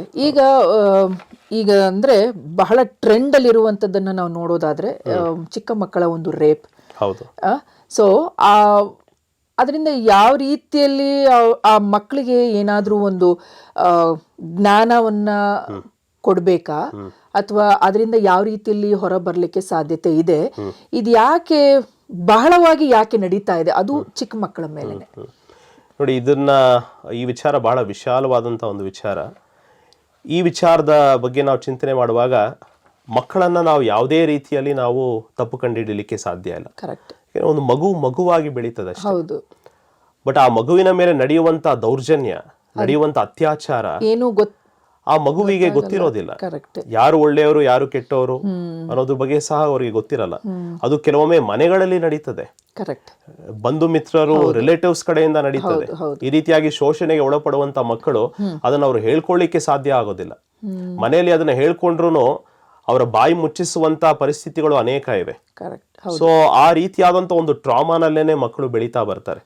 ಈಗ ಅಂದ್ರೆ ಬಹಳ ಟ್ರೆಂಡ್ ಅಲ್ಲಿ ಇರುವಂತದ್ದನ್ನ ನಾವು ನೋಡೋದಾದ್ರೆ ಚಿಕ್ಕ ಮಕ್ಕಳ ಒಂದು ರೇಪ್. ಹೌದು. ಸೊ ಅದರಿಂದ ಯಾವ ರೀತಿಯಲ್ಲಿ ಆ ಮಕ್ಕಳಿಗೆ ಏನಾದ್ರೂ ಒಂದು ಜ್ಞಾನವನ್ನ ಕೊಡ್ಬೇಕಾ, ಅಥವಾ ಅದರಿಂದ ಯಾವ ರೀತಿಯಲ್ಲಿ ಹೊರ ಬರ್ಲಿಕ್ಕೆ ಸಾಧ್ಯತೆ ಇದೆ, ಇದು ಯಾಕೆ ಬಹಳವಾಗಿ ಯಾಕೆ ನಡೀತಾ ಇದೆ, ಅದು ಚಿಕ್ಕ ಮಕ್ಕಳ ಮೇಲೆ? ನೋಡಿ, ಈ ವಿಚಾರ ಬಹಳ ವಿಶಾಲವಾದಂತ ಒಂದು ವಿಚಾರ. ಈ ವಿಚಾರದ ಬಗ್ಗೆ ನಾವು ಚಿಂತನೆ ಮಾಡುವಾಗ ಮಕ್ಕಳನ್ನ ನಾವು ಯಾವುದೇ ರೀತಿಯಲ್ಲಿ ನಾವು ತಪ್ಪು ಕಂಡುಹಿಡಿಯಲಿಕ್ಕೆ ಸಾಧ್ಯ ಇಲ್ಲ. ಕರೆಕ್ಟ್. ಒಂದು ಮಗುವಾಗಿ ಬೆಳೀತದೆ. ಹೌದು. ಬಟ್ ಆ ಮಗುವಿನ ಮೇಲೆ ನಡೆಯುವಂತ ದೌರ್ಜನ್ಯ, ನಡೆಯುವಂತ ಅತ್ಯಾಚಾರ ಏನು ಆ ಮಗುವಿಗೆ ಗೊತ್ತಿರೋದಿಲ್ಲ. ಯಾರು ಒಳ್ಳೆಯವರು ಯಾರು ಕೆಟ್ಟವರು ಅನ್ನೋದ್ರ ಬಗ್ಗೆ ಸಹ ಅವರಿಗೆ ಗೊತ್ತಿರಲ್ಲ. ಅದು ಕೆಲವೊಮ್ಮೆ ಮನೆಗಳಲ್ಲಿ ನಡೀತದೆ, ಬಂಧು ಮಿತ್ರರು ರಿಲೇಟಿವ್ಸ್ ಕಡೆಯಿಂದ ನಡೀತದೆ. ಈ ರೀತಿಯಾಗಿ ಶೋಷಣೆಗೆ ಒಳಪಡುವಂತ ಮಕ್ಕಳು ಅದನ್ನ ಅವ್ರು ಹೇಳ್ಕೊಳ್ಳಿಕ್ಕೆ ಸಾಧ್ಯ ಆಗೋದಿಲ್ಲ. ಮನೆಯಲ್ಲಿ ಅದನ್ನ ಹೇಳ್ಕೊಂಡ್ರು ಅವರ ಬಾಯಿ ಮುಚ್ಚಿಸುವಂತ ಪರಿಸ್ಥಿತಿಗಳು ಅನೇಕ ಇವೆ. ಸೊ ಆ ರೀತಿಯಾದಂತ ಒಂದು ಟ್ರಾಮಾನಲ್ಲೇನೆ ಮಕ್ಕಳು ಬೆಳೀತಾ ಬರ್ತಾರೆ.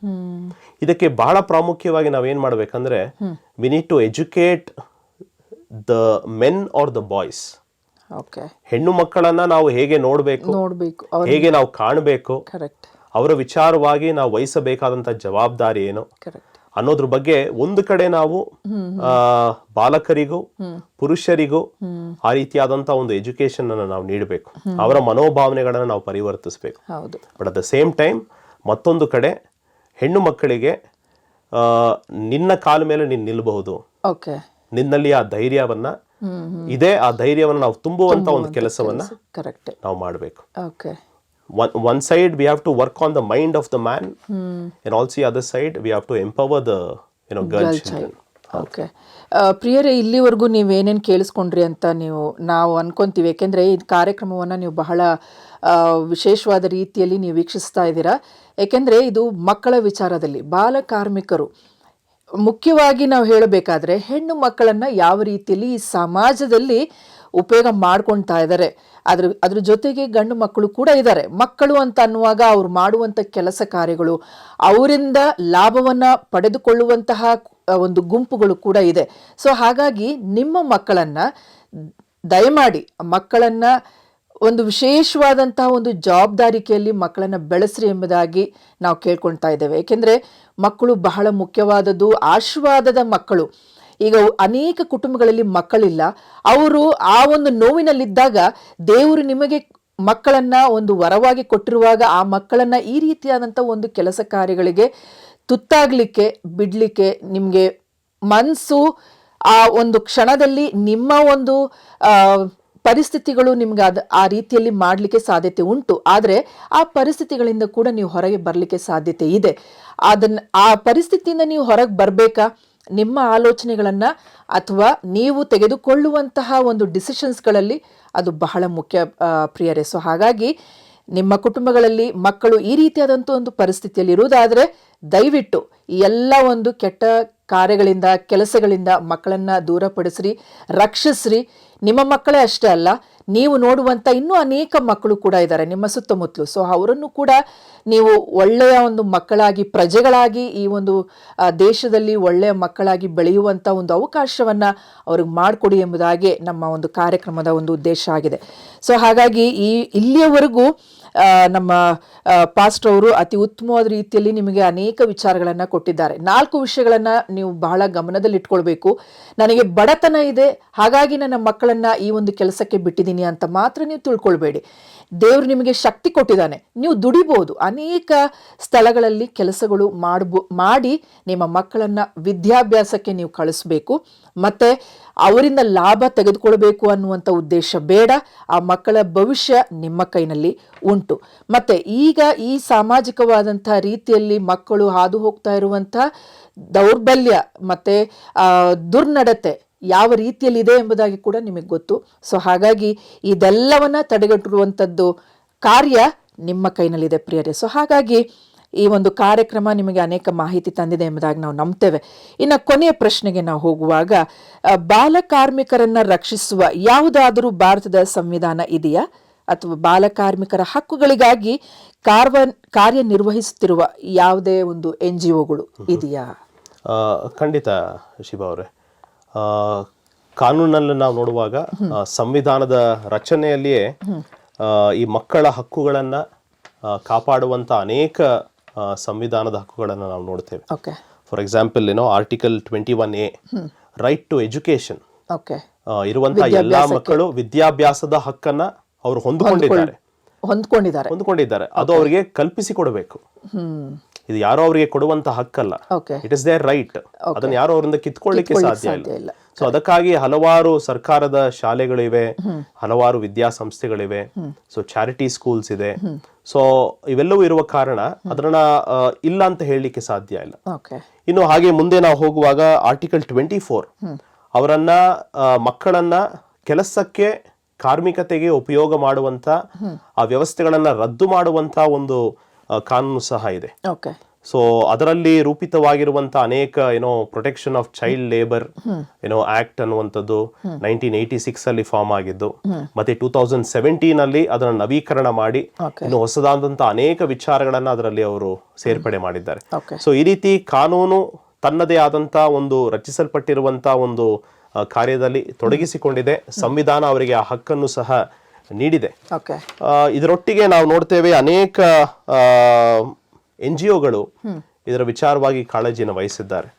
ಇದಕ್ಕೆ ಬಹಳ ಪ್ರಾಮುಖ್ಯವಾಗಿ ನಾವೇನ್ ಮಾಡ್ಬೇಕಂದ್ರೆ, we need to educate the men or the boys. ಹೆಣ್ಣು ಮಕ್ಕಳನ್ನ ನಾವು ಹೇಗೆ ನೋಡ್ಬೇಕು, ಹೇಗೆ ನಾವು ಕಾಣಬೇಕು, ಅವರ ವಿಚಾರವಾಗಿ ನಾವು ವಹಿಸಬೇಕಾದಂತ ಜವಾಬ್ದಾರಿ ಏನು ಅನ್ನೋದ್ರ ಬಗ್ಗೆ ಒಂದು ಕಡೆ ನಾವು ಬಾಲಕರಿಗೂ ಪುರುಷರಿಗೂ ಆ ರೀತಿಯಾದಂತ ಒಂದು ಎಜುಕೇಶನ್ ಅನ್ನು ನಾವು ನೀಡಬೇಕು, ಅವರ ಮನೋಭಾವನೆಗಳನ್ನ ನಾವು ಪರಿವರ್ತಿಸಬೇಕು. But at the same time ಮತ್ತೊಂದು ಕಡೆ ಹೆಣ್ಣು ಮಕ್ಕಳಿಗೆ ನಿನ್ನ ಕಾಲ ಮೇಲೆ ನೀನು ನಿಲ್ಬಹುದು, ನಿನ್ನಲ್ಲಿ ಆ ಧೈರ್ಯವನ್ನ ಇದೆ, ಆ ಧೈರ್ಯವನ್ನ ನಾವು ತುಂಬುವಂತ ಒಂದು ಕೆಲಸವನ್ನ ನಾವು ಮಾಡಬೇಕು. One side we have to work on the mind of the man, and also the other side we have to empower the girl children. Okay ಪ್ರಿಯರೇ, ಇಲ್ಲಿವರೆಗೂ ನೀವೇನೇನು ಕೇಳಿಸ್ಕೊಂಡ್ರಿ ಅಂತ ನಾವು ಅನ್ಕೊಂತೀವಿ. ಯಾಕೆಂದರೆ ಈ ಕಾರ್ಯಕ್ರಮವನ್ನು ನೀವು ಬಹಳ ವಿಶೇಷವಾದ ರೀತಿಯಲ್ಲಿ ನೀವು ವೀಕ್ಷಿಸ್ತಾ ಇದ್ದೀರಾ. ಏಕೆಂದರೆ ಇದು ಮಕ್ಕಳ ವಿಚಾರದಲ್ಲಿ ಬಾಲ ಕಾರ್ಮಿಕರು ಮುಖ್ಯವಾಗಿ ನಾವು ಹೇಳಬೇಕಾದ್ರೆ ಹೆಣ್ಣು ಮಕ್ಕಳನ್ನು ಯಾವ ರೀತಿಯಲ್ಲಿ ಈ ಸಮಾಜದಲ್ಲಿ ಉಪಯೋಗ ಮಾಡ್ಕೊಳ್ತಾ ಇದ್ದಾರೆ, ಅದ್ರ ಜೊತೆಗೆ ಗಂಡು ಮಕ್ಕಳು ಕೂಡ ಇದ್ದಾರೆ. ಮಕ್ಕಳು ಅಂತ ಅನ್ನುವಾಗ ಅವ್ರು ಮಾಡುವಂಥ ಕೆಲಸ ಕಾರ್ಯಗಳು, ಅವರಿಂದ ಲಾಭವನ್ನ ಪಡೆದುಕೊಳ್ಳುವಂತಹ ಒಂದು ಗುಂಪುಗಳು ಕೂಡ ಇದೆ. ಸೊ ಹಾಗಾಗಿ ನಿಮ್ಮ ಮಕ್ಕಳನ್ನ ದಯಮಾಡಿ ಮಕ್ಕಳನ್ನ ಒಂದು ವಿಶೇಷವಾದಂತಹ ಒಂದು ಜವಾಬ್ದಾರಿಕೆಯಲ್ಲಿ ಮಕ್ಕಳನ್ನ ಬೆಳೆಸ್ರಿ ಎಂಬುದಾಗಿ ನಾವು ಕೇಳ್ಕೊಳ್ತಾ ಇದ್ದೇವೆ. ಏಕೆಂದ್ರೆ ಮಕ್ಕಳು ಬಹಳ ಮುಖ್ಯವಾದದ್ದು, ಆಶೀರ್ವಾದದ ಮಕ್ಕಳು. ಈಗ ಅನೇಕ ಕುಟುಂಬಗಳಲ್ಲಿ ಮಕ್ಕಳಿಲ್ಲ, ಅವರು ಆ ಒಂದು ನೋವಿನಲ್ಲಿದ್ದಾಗ ದೇವರು ನಿಮಗೆ ಮಕ್ಕಳನ್ನ ಒಂದು ವರವಾಗಿ ಕೊಟ್ಟಿರುವಾಗ ಆ ಮಕ್ಕಳನ್ನ ಈ ರೀತಿಯಾದಂಥ ಒಂದು ಕೆಲಸ ಕಾರ್ಯಗಳಿಗೆ ತುತ್ತಾಗ್ಲಿಕ್ಕೆ ಬಿಡ್ಲಿಕ್ಕೆ ನಿಮಗೆ ಮನಸ್ಸು ಆ ಒಂದು ಕ್ಷಣದಲ್ಲಿ ನಿಮ್ಮ ಒಂದು ಪರಿಸ್ಥಿತಿಗಳು ನಿಮ್ಗೆ ಆ ರೀತಿಯಲ್ಲಿ ಮಾಡಲಿಕ್ಕೆ ಸಾಧ್ಯತೆ ಉಂಟು. ಆದರೆ ಆ ಪರಿಸ್ಥಿತಿಗಳಿಂದ ಕೂಡ ನೀವು ಹೊರಗೆ ಬರಲಿಕ್ಕೆ ಸಾಧ್ಯತೆ ಇದೆ. ಆ ಪರಿಸ್ಥಿತಿಯಿಂದ ನೀವು ಹೊರಗೆ ಬರಬೇಕಾ, ನಿಮ್ಮ ಆಲೋಚನೆಗಳನ್ನು ಅಥವಾ ನೀವು ತೆಗೆದುಕೊಳ್ಳುವಂತಹ ಒಂದು ಡಿಸಿಷನ್ಸ್ಗಳಲ್ಲಿ ಅದು ಬಹಳ ಮುಖ್ಯ ಪ್ರಿಯರೇ. ಸೊ ಹಾಗಾಗಿ ನಿಮ್ಮ ಕುಟುಂಬಗಳಲ್ಲಿ ಮಕ್ಕಳು ಈ ರೀತಿಯಾದಂಥ ಒಂದು ಪರಿಸ್ಥಿತಿಯಲ್ಲಿ ಇರುವುದಾದರೆ ದಯವಿಟ್ಟು ಈ ಎಲ್ಲ ಒಂದು ಕೆಟ್ಟ ಕಾರ್ಯಗಳಿಂದ ಕೆಲಸಗಳಿಂದ ಮಕ್ಕಳನ್ನ ದೂರಪಡಿಸ್ರಿ, ರಕ್ಷಿಸ್ರಿ. ನಿಮ್ಮ ಮಕ್ಕಳೇ ಅಷ್ಟೇ ಅಲ್ಲ, ನೀವು ನೋಡುವಂಥ ಇನ್ನೂ ಅನೇಕ ಮಕ್ಕಳು ಕೂಡ ಇದ್ದಾರೆ ನಿಮ್ಮ ಸುತ್ತಮುತ್ತಲು. ಸೊ ಅವರನ್ನು ಕೂಡ ನೀವು ಒಳ್ಳೆಯ ಒಂದು ಮಕ್ಕಳಾಗಿ, ಪ್ರಜೆಗಳಾಗಿ ಈ ಒಂದು ದೇಶದಲ್ಲಿ ಒಳ್ಳೆಯ ಮಕ್ಕಳಾಗಿ ಬೆಳೆಯುವಂಥ ಒಂದು ಅವಕಾಶವನ್ನು ಅವ್ರಿಗೆ ಮಾಡಿಕೊಡಿ ಎಂಬುದಾಗಿ ನಮ್ಮ ಒಂದು ಕಾರ್ಯಕ್ರಮದ ಒಂದು ಉದ್ದೇಶ ಆಗಿದೆ. ಸೊ ಹಾಗಾಗಿ ಇಲ್ಲಿಯವರೆಗೂ ನಮ್ಮ ಪಾಸ್ಟರ್ ಅವರು ಅತಿ ಉತ್ತಮವಾದ ರೀತಿಯಲ್ಲಿ ನಿಮಗೆ ಅನೇಕ ವಿಚಾರಗಳನ್ನು ಕೊಟ್ಟಿದ್ದಾರೆ. 4 ವಿಷಯಗಳನ್ನು ನೀವು ಬಹಳ ಗಮನದಲ್ಲಿಟ್ಕೊಳ್ಬೇಕು. ನನಗೆ ಬಡತನ ಇದೆ, ಹಾಗಾಗಿ ನನ್ನ ಮಕ್ಕಳನ್ನ ಈ ಒಂದು ಕೆಲಸಕ್ಕೆ ಬಿಟ್ಟಿದ್ದೀನಿ ಅಂತ ಮಾತ್ರ ನೀವು ತಿಳ್ಕೊಳ್ಬೇಡಿ. ದೇವರು ನಿಮಗೆ ಶಕ್ತಿ ಕೊಟ್ಟಿದ್ದಾನೆ, ನೀವು ದುಡಿಬಹುದು. ಅನೇಕ ಸ್ಥಳಗಳಲ್ಲಿ ಕೆಲಸಗಳು ಮಾಡಿ ನಿಮ್ಮ ಮಕ್ಕಳನ್ನ ವಿದ್ಯಾಭ್ಯಾಸಕ್ಕೆ ನೀವು ಕಳಿಸ್ಬೇಕು. ಮತ್ತೆ ಅವರಿಂದ ಲಾಭ ತೆಗೆದುಕೊಳ್ಬೇಕು ಅನ್ನುವಂಥ ಉದ್ದೇಶ ಬೇಡ. ಆ ಮಕ್ಕಳ ಭವಿಷ್ಯ ನಿಮ್ಮ ಕೈನಲ್ಲಿ ಉಂಟು. ಉಂಟು. ಮತ್ತೆ ಈಗ ಈ ಸಾಮಾಜಿಕವಾದಂಥ ರೀತಿಯಲ್ಲಿ ಮಕ್ಕಳು ಹಾದು ಹೋಗ್ತಾ ಇರುವಂಥ ದೌರ್ಬಲ್ಯ ಮತ್ತೆ ದುರ್ನಡತೆ ಯಾವ ರೀತಿಯಲ್ಲಿದೆ ಎಂಬುದಾಗಿ ಕೂಡ ನಿಮಗೆ ಗೊತ್ತು. ಸೊ ಹಾಗಾಗಿ ಇದೆಲ್ಲವನ್ನ ತಡೆಗಟ್ಟುವಂಥದ್ದು ಕಾರ್ಯ ನಿಮ್ಮ ಕೈನಲ್ಲಿದೆ ಪ್ರಿಯರೇ. ಸೊ ಹಾಗಾಗಿ ಈ ಒಂದು ಕಾರ್ಯಕ್ರಮ ನಿಮಗೆ ಅನೇಕ ಮಾಹಿತಿ ತಂದಿದೆ ಎಂಬುದಾಗಿ ನಾವು ನಂಬ್ತೇವೆ. ಇನ್ನು ಕೊನೆಯ ಪ್ರಶ್ನೆಗೆ ನಾವು ಹೋಗುವಾಗ, ಬಾಲ ಕಾರ್ಮಿಕರನ್ನ ರಕ್ಷಿಸುವ ಯಾವುದಾದರೂ ಭಾರತದ ಸಂವಿಧಾನ ಇದೆಯಾ ಅಥವಾ ಬಾಲ ಕಾರ್ಮಿಕರ ಹಕ್ಕುಗಳಿಗಾಗಿ ಕಾರ್ಯನಿರ್ವಹಿಸುತ್ತಿರುವ ಯಾವುದೇ ಒಂದು NGOಗಳು ಇದೆಯಾ? ಖಂಡಿತ ಶಿವ ಅವರೇ, ಕಾನೂನಲ್ಲಿ ನಾವು ನೋಡುವಾಗ ಸಂವಿಧಾನದ ರಚನೆಯಲ್ಲಿಯೇ ಈ ಮಕ್ಕಳ ಹಕ್ಕುಗಳನ್ನ ಕಾಪಾಡುವಂತ ಅನೇಕ ಸಂವಿಧಾನದ ಹಕ್ಕುಗಳನ್ನು ನಾವು ನೋಡ್ತೇವೆ. For example article 21A right to education, ಇರುವಂತಹ ಎಲ್ಲಾ ಮಕ್ಕಳು ವಿದ್ಯಾಭ್ಯಾಸದ ಹಕ್ಕನ್ನ ಅವರು ಹೊಂದ್ಕೊಂಡಿದ್ದಾರೆ. ಅದು ಅವರಿಗೆ ಕಲ್ಪಿಸಿಕೊಡಬೇಕು. ಇದು ಯಾರೋ ಅವರಿಗೆ ಕೊಡುವಂತ ಹಕ್ಕಲ್ಲ, ಇಟ್ ಇಸ್ ದೇರ್ ರೈಟ್. ಅದನ್ನ ಯಾರೋ ಅವರಿಂದ ಕಿತ್ಕೊಳ್ಳಿಕ್ಕೆ ಸಾಧ್ಯ ಇಲ್ಲ. ಸೊ ಅದಕ್ಕಾಗಿ ಹಲವಾರು ಸರ್ಕಾರದ ಶಾಲೆಗಳಿವೆ, ಹಲವಾರು ವಿದ್ಯಾಸಂಸ್ಥೆಗಳಿವೆ, ಸೊ ಚಾರಿಟಿ ಸ್ಕೂಲ್ಸ್ ಇದೆ. ಸೊ ಇವೆಲ್ಲವೂ ಇರುವ ಕಾರಣ ಅದನ್ನ ಇಲ್ಲ ಅಂತ ಹೇಳಲಿಕ್ಕೆ ಸಾಧ್ಯ ಇಲ್ಲ. ಇನ್ನು ಹಾಗೆ ಮುಂದೆ ನಾವು ಹೋಗುವಾಗ ಆರ್ಟಿಕಲ್ 24 ಅವರನ್ನ ಮಕ್ಕಳನ್ನ ಕೆಲಸಕ್ಕೆ ಕಾರ್ಮಿಕತೆಗೆ ಉಪಯೋಗ ಮಾಡುವಂತ ಆ ವ್ಯವಸ್ಥೆಗಳನ್ನ ರದ್ದು ಮಾಡುವಂತ ಒಂದು ಕಾನೂನು ಸಹ ಇದೆ. ಸೊ ಅದರಲ್ಲಿ ರೂಪಿತವಾಗಿರುವಂತ ಅನೇಕ protection of child labour act ಅನ್ನುವಂಥದ್ದು 1986 ಅಲ್ಲಿ ಫಾರ್ಮ್ ಆಗಿದ್ದು, ಮತ್ತೆ 2017 ಅಲ್ಲಿ ಅದನ್ನ ನವೀಕರಣ ಮಾಡಿ ಇನ್ನು ಹೊಸದಾದಂತ ಅನೇಕ ವಿಚಾರಗಳನ್ನ ಅದರಲ್ಲಿ ಅವರು ಸೇರ್ಪಡೆ ಮಾಡಿದ್ದಾರೆ. ಸೊ ಈ ರೀತಿ ಕಾನೂನು ತನ್ನದೇ ಆದಂತ ಒಂದು ರಚಿಸಲ್ಪಟ್ಟಿರುವಂತ ಒಂದು ಕಾರ್ಯದಲ್ಲಿ ತೊಡಗಿಸಿಕೊಂಡಿದೆ. ಸಂವಿಧಾನ ಅವರಿಗೆ ಆ ಹಕ್ಕನ್ನು ಸಹ ನೀಡಿದೆ. ಇದರೊಟ್ಟಿಗೆ ನಾವು ನೋಡ್ತೇವೆ ಅನೇಕ NGOಗಳು ಇದರ ವಿಚಾರವಾಗಿ ಕಾಳಜಿಯನ್ನು ವಹಿಸಿದ್ದಾರೆ.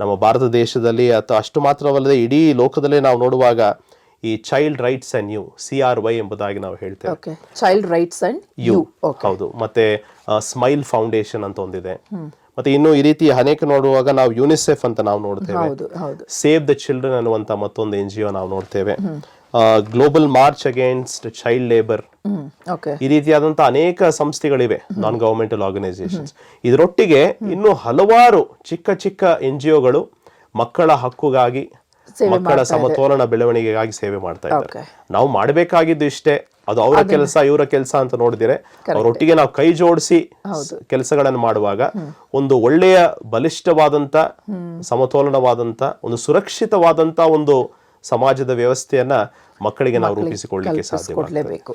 ನಮ್ಮ ಭಾರತ ದೇಶದಲ್ಲಿ ಅಥವಾ ಅಷ್ಟು ಮಾತ್ರವಲ್ಲದೆ ಇಡೀ ಲೋಕದಲ್ಲೇ ನಾವು ನೋಡುವಾಗ ಈ child rights and you, CRY ಎಂಬುದಾಗಿ ನಾವು ಹೇಳ್ತೇವೆ. ಚೈಲ್ಡ್ ರೈಟ್ಸ್ ಅಂಡ್ ಯು, ಹೌದು. ಮತ್ತೆ ಸ್ಮೈಲ್ ಫೌಂಡೇಶನ್ ಅಂತ ಒಂದಿದೆ. ಮತ್ತೆ ಇನ್ನು ಈ ರೀತಿ ಅನೇಕ ನೋಡುವಾಗ ನಾವು ಯುನಿಸೆಫ್ ಅಂತ ನಾವು ನೋಡ್ತೇವೆ, ಸೇವ್ ದ ಚಿಲ್ಡ್ರನ್ ಅನ್ನುವಂತ ಮತ್ತೊಂದು NGO ನಾವು ನೋಡ್ತೇವೆ, global March against child labour, ಈ ರೀತಿಯಾದಂತ ಅನೇಕ ಸಂಸ್ಥೆಗಳಿವೆ, ನಾನ್ ಗವರ್ಮೆಂಟಲ್ ಆರ್ಗನೈಸೇಷನ್ಸ್. ಇದರೊಟ್ಟಿಗೆ ಇನ್ನು ಹಲವಾರು ಚಿಕ್ಕ ಚಿಕ್ಕ NGOಗಳು ಮಕ್ಕಳ ಹಕ್ಕುಗಾಗಿ, ಮಕ್ಕಳ ಸಮತೋಲನ ಬೆಳವಣಿಗೆಗಾಗಿ ಸೇವೆ ಮಾಡ್ತಾ ಇದ್ದಾರೆ. ನಾವು ಮಾಡಬೇಕಾಗಿದ್ದು ಇಷ್ಟೇ, ಅದು ಅವರ ಕೆಲಸ ಇವರ ಕೆಲಸ ಅಂತ ನೋಡಿದ್ರೆ ಅವರೊಟ್ಟಿಗೆ ನಾವು ಕೈ ಜೋಡಿಸಿ ಕೆಲಸಗಳನ್ನು ಮಾಡುವಾಗ ಒಂದು ಒಳ್ಳೆಯ ಬಲಿಷ್ಠವಾದಂತ ಸಮತೋಲನವಾದಂತ ಒಂದು ಸುರಕ್ಷಿತವಾದಂತ ಒಂದು ಸಮಾಜದ ವ್ಯವಸ್ಥೆಯನ್ನ ಮಕ್ಕಳಿಗೆ ನಾವು ರೂಪಿಸಿಕೊಳ್ಳಲಿಕ್ಕೆ ಸಾಧ್ಯವಾಗಬೇಕು.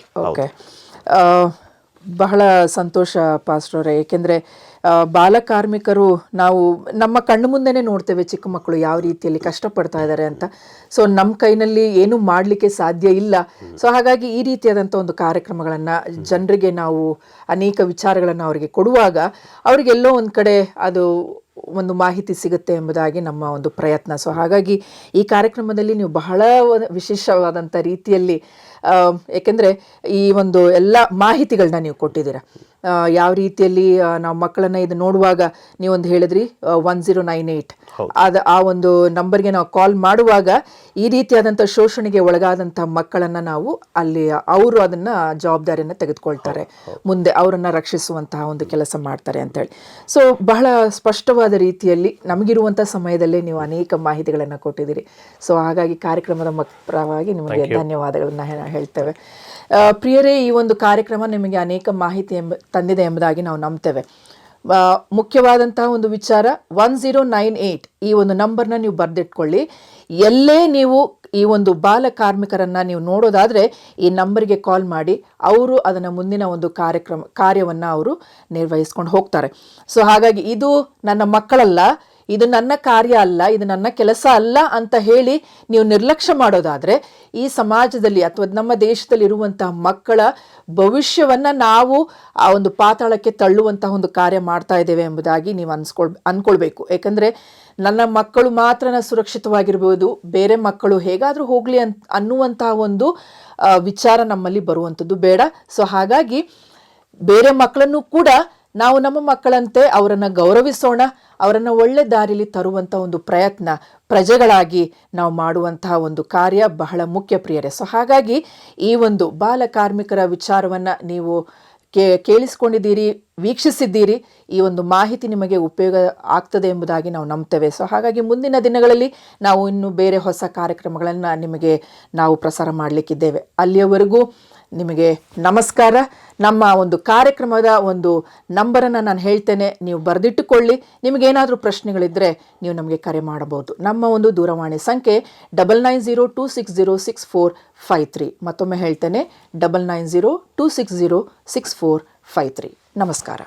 ಬಹಳ ಸಂತೋಷ ಪಾಸ್ಟರ್. ಏಕೆಂದರೆ ಬಾಲಕಾರ್ಮಿಕರು ನಾವು ನಮ್ಮ ಕಣ್ಣು ಮುಂದೆನೇ ನೋಡ್ತೇವೆ, ಚಿಕ್ಕ ಮಕ್ಕಳು ಯಾವ ರೀತಿಯಲ್ಲಿ ಕಷ್ಟಪಡ್ತಾ ಇದ್ದಾರೆ ಅಂತ. ಸೊ ನಮ್ಮ ಕೈನಲ್ಲಿ ಏನು ಮಾಡಲಿಕ್ಕೆ ಸಾಧ್ಯ ಇಲ್ಲ. ಸೊ ಹಾಗಾಗಿ ಈ ರೀತಿಯಾದಂಥ ಒಂದು ಕಾರ್ಯಕ್ರಮಗಳನ್ನು ಜನರಿಗೆ ನಾವು ಅನೇಕ ವಿಚಾರಗಳನ್ನು ಅವರಿಗೆ ಕೊಡುವಾಗ ಅವರಿಗೆಲ್ಲೋ ಒಂದು ಕಡೆ ಅದು ಒಂದು ಮಾಹಿತಿ ಸಿಗುತ್ತೆ ಎಂಬುದಾಗಿ ನಮ್ಮ ಒಂದು ಪ್ರಯತ್ನ. ಸೊ ಹಾಗಾಗಿ ಈ ಕಾರ್ಯಕ್ರಮದಲ್ಲಿ ನೀವು ಬಹಳ ವಿಶೇಷವಾದಂಥ ರೀತಿಯಲ್ಲಿ, ಏಕೆಂದರೆ ಈ ಒಂದು ಎಲ್ಲ ಮಾಹಿತಿಗಳನ್ನ ನೀವು ಕೊಟ್ಟಿದ್ದೀರಾ. ಯಾವ ರೀತಿಯಲ್ಲಿ ನಾವು ಮಕ್ಕಳನ್ನ ಇದು ನೋಡುವಾಗ ನೀವೊಂದು ಹೇಳಿದ್ರಿ 1098 ಆ ಒಂದು ನಂಬರ್ಗೆ ನಾವು ಕಾಲ್ ಮಾಡುವಾಗ ಈ ರೀತಿಯಾದಂಥ ಶೋಷಣೆಗೆ ಒಳಗಾದಂಥ ಮಕ್ಕಳನ್ನ ನಾವು ಅಲ್ಲಿ ಅವರು ಅದನ್ನ ಜವಾಬ್ದಾರಿಯನ್ನು ತೆಗೆದುಕೊಳ್ತಾರೆ, ಮುಂದೆ ಅವರನ್ನ ರಕ್ಷಿಸುವಂತಹ ಒಂದು ಕೆಲಸ ಮಾಡ್ತಾರೆ ಅಂತೇಳಿ. ಸೊ ಬಹಳ ಸ್ಪಷ್ಟವಾದ ರೀತಿಯಲ್ಲಿ ನಮಗಿರುವಂಥ ಸಮಯದಲ್ಲೇ ನೀವು ಅನೇಕ ಮಾಹಿತಿಗಳನ್ನು ಕೊಟ್ಟಿದ್ದೀರಿ. ಸೊ ಹಾಗಾಗಿ ಕಾರ್ಯಕ್ರಮದ ಪರವಾಗಿ ನಿಮಗೆ ಧನ್ಯವಾದಗಳನ್ನ ಹೇಳ್ತೇವೆ. ಪ್ರಿಯರೇ, ಈ ಒಂದು ಕಾರ್ಯಕ್ರಮ ನಿಮಗೆ ಅನೇಕ ಮಾಹಿತಿ ತಂದಿದೆ ಎಂಬುದಾಗಿ ನಾವು ನಂಬ್ತೇವೆ. ಮುಖ್ಯವಾದಂತಹ ಒಂದು ವಿಚಾರ 1098 ಈ ಒಂದು ನಂಬರ್ನ ನೀವು ಬರೆದಿಟ್ಕೊಳ್ಳಿ. ಎಲ್ಲೇ ನೀವು ಈ ಒಂದು ಬಾಲ ಕಾರ್ಮಿಕರನ್ನ ನೀವು ನೋಡೋದಾದ್ರೆ ಈ ನಂಬರ್ಗೆ ಕಾಲ್ ಮಾಡಿ, ಅವರು ಅದನ್ನ ಮುಂದಿನ ಒಂದು ಕಾರ್ಯವನ್ನ ಅವರು ನಿರ್ವಹಿಸ್ಕೊಂಡು ಹೋಗ್ತಾರೆ. ಸೊ ಹಾಗಾಗಿ ಇದು ನನ್ನ ಮಕ್ಕಳಲ್ಲ, ಇದು ನನ್ನ ಕಾರ್ಯ ಅಲ್ಲ, ಇದು ನನ್ನ ಕೆಲಸ ಅಲ್ಲ ಅಂತ ಹೇಳಿ ನೀವು ನಿರ್ಲಕ್ಷ್ಯ ಮಾಡೋದಾದ್ರೆ ಈ ಸಮಾಜದಲ್ಲಿ ಅಥವಾ ನಮ್ಮ ದೇಶದಲ್ಲಿ ಇರುವಂತಹ ಮಕ್ಕಳ ಭವಿಷ್ಯವನ್ನ ನಾವು ಆ ಒಂದು ಪಾತಾಳಕ್ಕೆ ತಳ್ಳುವಂತಹ ಒಂದು ಕಾರ್ಯ ಮಾಡ್ತಾ ಇದ್ದೇವೆ ಎಂಬುದಾಗಿ ನೀವು ಅನ್ಕೊಳ್ಬೇಕು. ಯಾಕಂದ್ರೆ ನನ್ನ ಮಕ್ಕಳು ಮಾತ್ರ ಸುರಕ್ಷಿತವಾಗಿರ್ಬೋದು, ಬೇರೆ ಮಕ್ಕಳು ಹೇಗಾದ್ರೂ ಹೋಗ್ಲಿ ಅನ್ನುವಂತಹ ಒಂದು ವಿಚಾರ ನಮ್ಮಲ್ಲಿ ಬರುವಂಥದ್ದು ಬೇಡ. ಸೊ ಹಾಗಾಗಿ ಬೇರೆ ಮಕ್ಕಳನ್ನು ಕೂಡ ನಾವು ನಮ್ಮ ಮಕ್ಕಳಂತೆ ಅವರನ್ನ ಗೌರವಿಸೋಣ, ಅವರನ್ನು ಒಳ್ಳೆ ದಾರಿಲಿ ತರುವಂಥ ಒಂದು ಪ್ರಯತ್ನ ಪ್ರಜೆಗಳಾಗಿ ನಾವು ಮಾಡುವಂತಹ ಒಂದು ಕಾರ್ಯ ಬಹಳ ಮುಖ್ಯ ಪ್ರಿಯರೇ. ಸೊ ಹಾಗಾಗಿ ಈ ಒಂದು ಬಾಲ ಕಾರ್ಮಿಕರ ವಿಚಾರವನ್ನು ನೀವು ಕೇಳಿಸ್ಕೊಂಡಿದ್ದೀರಿ, ವೀಕ್ಷಿಸಿದ್ದೀರಿ. ಈ ಒಂದು ಮಾಹಿತಿ ನಿಮಗೆ ಉಪಯೋಗ ಆಗ್ತದೆ ಎಂಬುದಾಗಿ ನಾವು ನಂಬ್ತೇವೆ. ಸೊ ಹಾಗಾಗಿ ಮುಂದಿನ ದಿನಗಳಲ್ಲಿ ನಾವು ಇನ್ನು ಬೇರೆ ಹೊಸ ಕಾರ್ಯಕ್ರಮಗಳನ್ನು ನಿಮಗೆ ನಾವು ಪ್ರಸಾರ ಮಾಡಲಿಕ್ಕಿದ್ದೇವೆ. ಅಲ್ಲಿಯವರೆಗೂ ನಿಮಗೆ ನಮಸ್ಕಾರ. ನಮ್ಮ ಒಂದು ಕಾರ್ಯಕ್ರಮದ ಒಂದು ನಂಬರನ್ನು ನಾನು ಹೇಳ್ತೇನೆ, ನೀವು ಬರೆದಿಟ್ಟುಕೊಳ್ಳಿ. ನಿಮಗೇನಾದರೂ ಪ್ರಶ್ನೆಗಳಿದ್ದರೆ ನೀವು ನಮಗೆ ಕರೆ ಮಾಡಬಹುದು. ನಮ್ಮ ಒಂದು ದೂರವಾಣಿ ಸಂಖ್ಯೆ 9902606453. ಮತ್ತೊಮ್ಮೆ ಹೇಳ್ತೇನೆ, 9902606453. ನಮಸ್ಕಾರ.